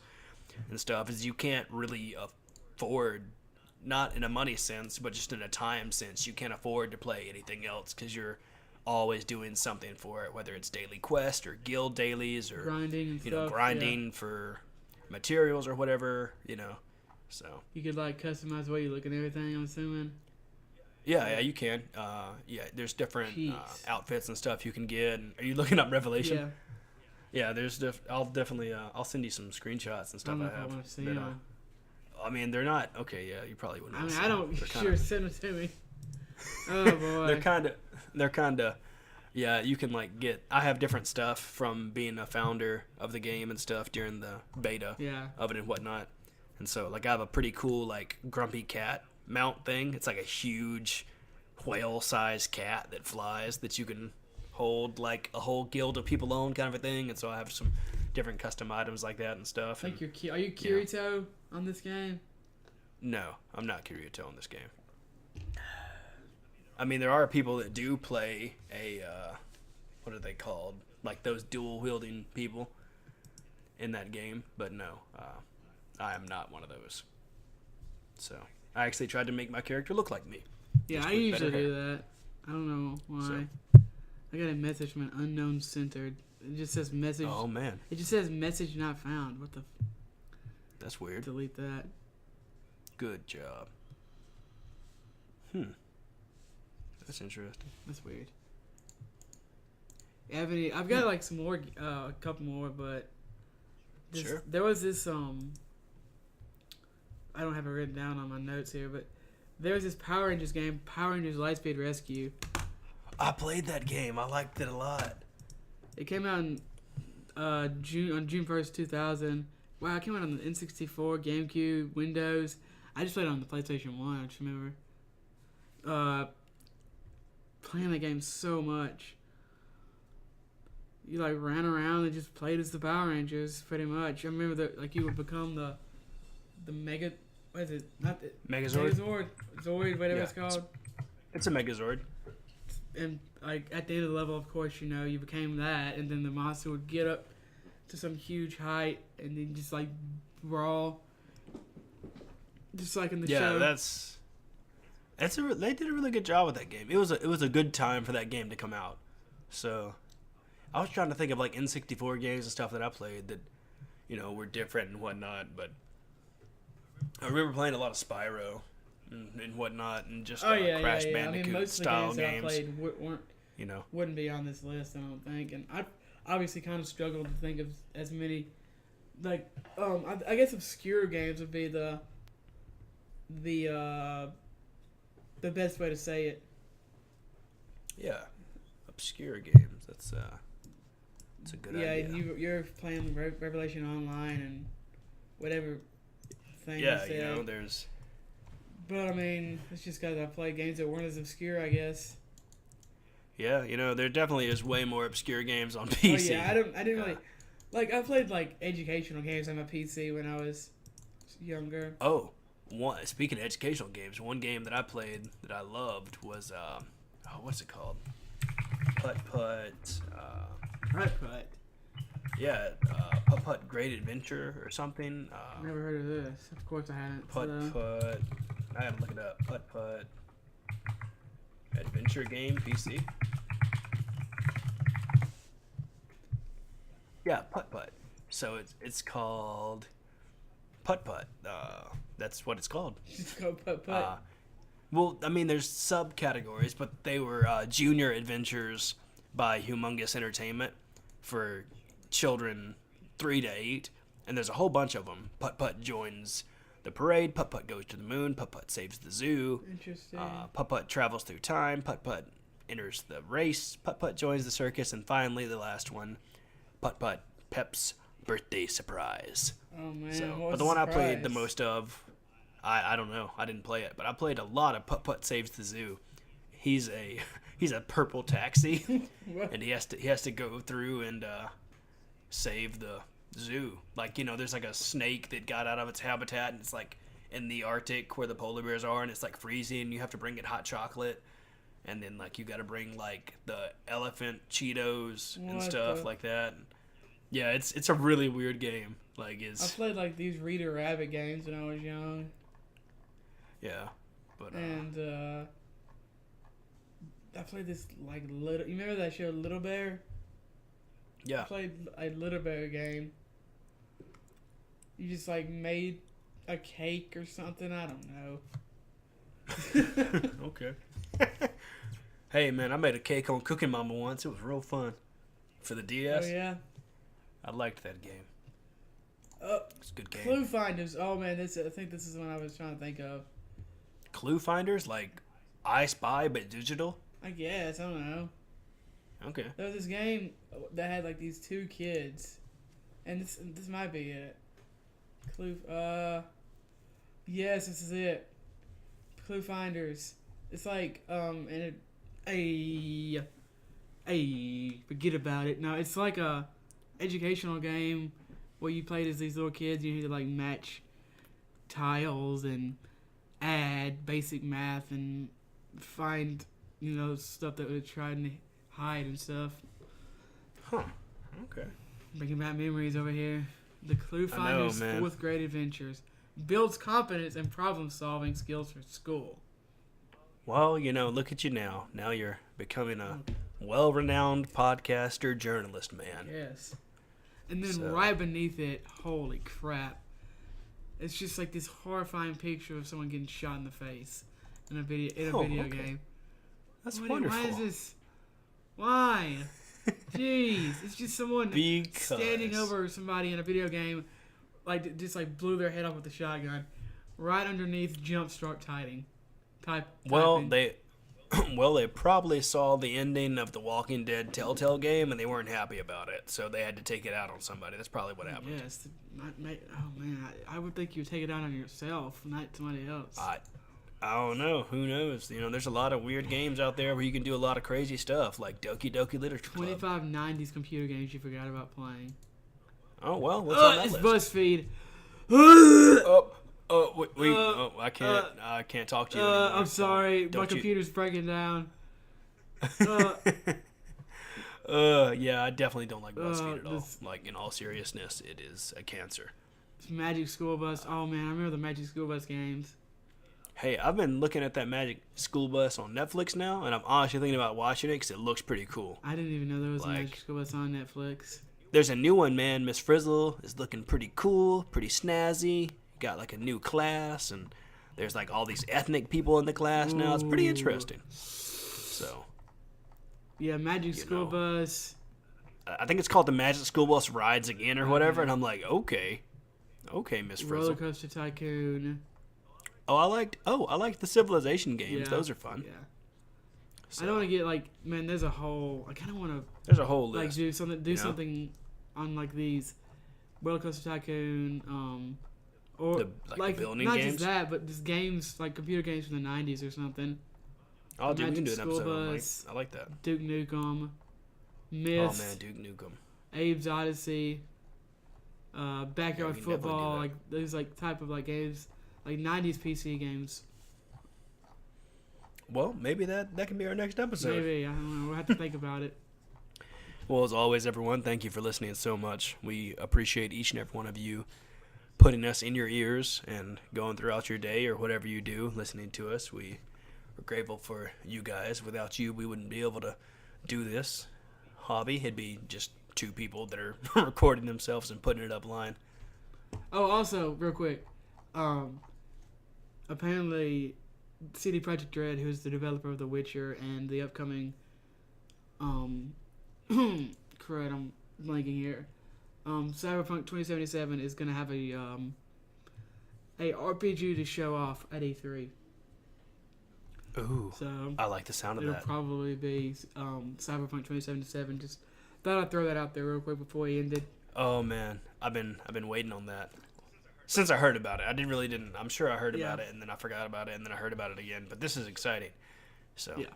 and stuff is you can't really afford, not in a money sense, but just in a time sense, you can't afford to play anything else because you're always doing something for it, whether it's daily quest or guild dailies or grinding for materials or whatever, So you could customize what you look and everything, I'm assuming. Yeah, you can. There's different outfits and stuff you can get. Are you looking up Revelation? Yeah. Yeah, there's I'll send you some screenshots and stuff I have. I want to see them. I mean, they're not okay. Yeah, you probably wouldn't. I don't. Sure, send them to me. Oh boy. They're kind of. Yeah, you can get. I have different stuff from being a founder of the game and stuff during the beta of it and whatnot. And so, I have a pretty cool grumpy cat mount thing. It's like a huge whale-sized cat that flies that you can hold a whole guild of people own kind of a thing. And so I have some different custom items like that and stuff. I think are you Kirito on this game? No, I'm not Kirito on this game. I mean, there are people that do play what are they called? Those dual-wielding people in that game. But no, I am not one of those. So I actually tried to make my character look like me. Yeah, I usually do that. I don't know why. So. I got a message from an unknown centered. It just says message. Oh, man. It just says message not found. What the? That's weird. Delete that. Good job. That's interesting. That's weird. I've got some more, a couple more, but sure. There was this I don't have it written down on my notes here, but there was this Power Rangers game, Power Rangers Lightspeed Rescue. I played that game. I liked it a lot. It came out on June 1st, 2000. Wow, it came out on the N64, GameCube, Windows. I just played it on the PlayStation 1. I just remember playing that game so much. You ran around and just played as the Power Rangers, pretty much. I remember that you would become the Mega. What is it? Not the Megazord. Zoid, whatever it's called. It's a Megazord. And at the end of the level, of course, you became that, and then the monster would get up to some huge height, and then just brawl, just like in the show. Yeah, they did a really good job with that game. It was a good time for that game to come out. So, I was trying to think of N64 games and stuff that I played that, were different and whatnot. But I remember playing a lot of Spyro and whatnot, and just Crash Bandicoot most style of the games games. that I played weren't you know. Wouldn't be on this list, I don't think. And I obviously kind of struggled to think of as many. Like, I guess obscure games would be the best way to say it. Yeah, obscure games. That's a good idea. Yeah, you're playing Revelation Online and whatever thing. Yeah, you know, there's. But I mean, it's just because I play games that weren't as obscure, I guess. Yeah, you know, there definitely is way more obscure games on PC. Oh yeah, I didn't really. Like, I played, like, educational games on my PC when I was younger. Oh, speaking of educational games, one game that I played that I loved was, what's it called? Putt-Putt. Putt-Putt. Yeah, Putt-Putt Great Adventure or something. Never heard of this. Of course I hadn't. Putt-Putt. I gotta look it up. Putt-Putt Adventure game, PC. Yeah, Putt-Putt. So it's called Putt-Putt. That's what it's called. It's called Putt-Putt. Well, I mean, there's subcategories, but they were junior adventures by Humongous Entertainment for children 3 to 8, and there's a whole bunch of them. Putt-Putt joins the parade. Putt-Putt goes to the moon. Putt-Putt saves the zoo. Interesting. Putt-Putt travels through time. Putt-Putt enters the race. Putt-Putt joins the circus, and finally, the last one, Putt-Putt Pep's birthday surprise. Oh man! So, but the one I played the most of, I don't know. I didn't play it, but I played a lot of Putt-Putt Saves the Zoo. He's a purple taxi, and he has to go through and save the zoo. Like, you know, there's like a snake that got out of its habitat, and it's like in the Arctic where the polar bears are, and it's like freezing. And you have to bring it hot chocolate, and then like you got to bring like the elephant Cheetos and stuff like that. Yeah, it's a really weird game. Like, I played like these Rita Rabbit games when I was young. Yeah, but and I played this like little. You remember that show Little Bear? Yeah. I played a Little Bear game. You just like made a cake or something. I don't know. Okay. Hey man, I made a cake on Cooking Mama once. It was real fun. For the DS. Oh yeah. I liked that game. It's a good game. Clue Finders. Oh man, I think this is the one I was trying to think of. Clue Finders, like I Spy but digital. I guess I don't know. Okay. There was this game that had like these two kids, and this might be it. Clue. Yes, this is it. Clue Finders. It's like and forget about it. No, it's like a educational game where you played as these little kids. You need to like match tiles and add basic math and find, you know, stuff that we're trying to hide and stuff. Huh. Okay. Bringing back memories over here. The Clue Finders 4th grade adventures builds confidence and problem solving skills for school. Well, you know, look at you now. Now you're becoming a well-renowned podcaster, journalist, man. Yes. And then right beneath it, holy crap, it's just like this horrifying picture of someone getting shot in the face in a video game. That's wonderful. Why is this? Why? Jeez, it's just someone standing over somebody in a video game, like just like blew their head off with a shotgun, right underneath Jumpstart typing. Well, they probably saw the ending of the Walking Dead Telltale game and they weren't happy about it, so they had to take it out on somebody. That's probably what happened. Yes. Oh man, I would think you would take it out on yourself, not somebody else. I don't know. Who knows? You know, there's a lot of weird games out there where you can do a lot of crazy stuff, like Doki Doki Literature Club. 25 90s computer games you forgot about playing. Oh well, what's on that it's list? BuzzFeed. Wait. I can't talk to you anymore. I'm sorry. My computer's breaking down. Yeah, I definitely don't like BuzzFeed at all. Like, in all seriousness, it is a cancer. It's Magic School Bus. Oh, man, I remember the Magic School Bus games. Hey, I've been looking at that Magic School Bus on Netflix now, and I'm honestly thinking about watching it because it looks pretty cool. I didn't even know there was a Magic School Bus on Netflix. There's a new one, man. Miss Frizzle is looking pretty cool, pretty snazzy. Got like a new class, and there's like all these ethnic people in the class now. It's pretty interesting. So, Yeah, Magic School Bus. I think it's called the Magic School Bus Rides Again or whatever, and I'm like, okay, Miss Frizzle. Roller Coaster Tycoon. I liked the Civilization games. Yeah. Those are fun. Yeah. So, I don't want to get there's a whole. I kind of want to there's a whole list. do something on like these Roller Coaster Tycoon. Or the building not games. Just that, but just games like computer games from the '90s or something. Oh, dude, we can do an School episode on Bus, I like that. Duke Nukem, Oh Myst, man, Duke Nukem. Abe's Odyssey, Backyard we can definitely Football, do that. like those type of games, like '90s PC games. Well, maybe that can be our next episode. Maybe, I don't know. We'll have to think about it. Well, as always, everyone, thank you for listening so much. We appreciate each and every one of you putting us in your ears and going throughout your day or whatever you do, listening to us. We are grateful for you guys. Without you, we wouldn't be able to do this hobby. It'd be just two people that are recording themselves and putting it up line. Oh, also, real quick, apparently, CD Projekt Red, who's the developer of The Witcher and the upcoming, crud, I'm blanking here. Cyberpunk 2077 is gonna have a RPG to show off at E3. Ooh, So I like the sound of it'll that. probably be Cyberpunk 2077. Just thought I'd throw that out there real quick before he ended. Oh man, I've been waiting on that since I heard about it. I'm sure I heard about it and then I forgot about it and then I heard about it again. But this is exciting. So Yeah.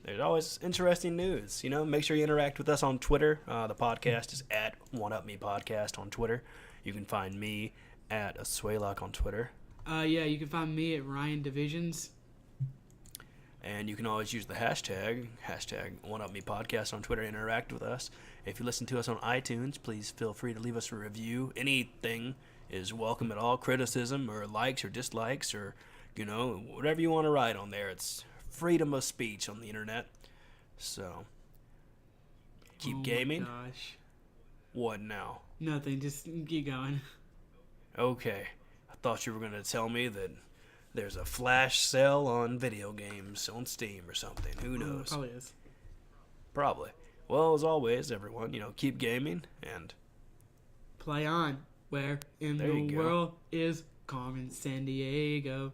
there's always interesting news. Make sure you interact with us on Twitter. The podcast is at OneUpMePodcast on Twitter. You can find me at Swaylock on Twitter. You can find me at Ryan Divisions. And you can always use the hashtag OneUpMePodcast on Twitter to interact with us. If you listen to us on iTunes, please feel free to leave us a review. Anything is welcome at all. Criticism or likes or dislikes or, whatever you want to write on there. It's freedom of speech on the internet. So, keep gaming. Oh my gosh. What now? Nothing. Just keep going. Okay. I thought you were going to tell me that there's a flash sale on video games on Steam or something. Who knows? Probably is. Probably. Well, as always, everyone, keep gaming and Play on. Where in There you the go. world is Carmen San Diego?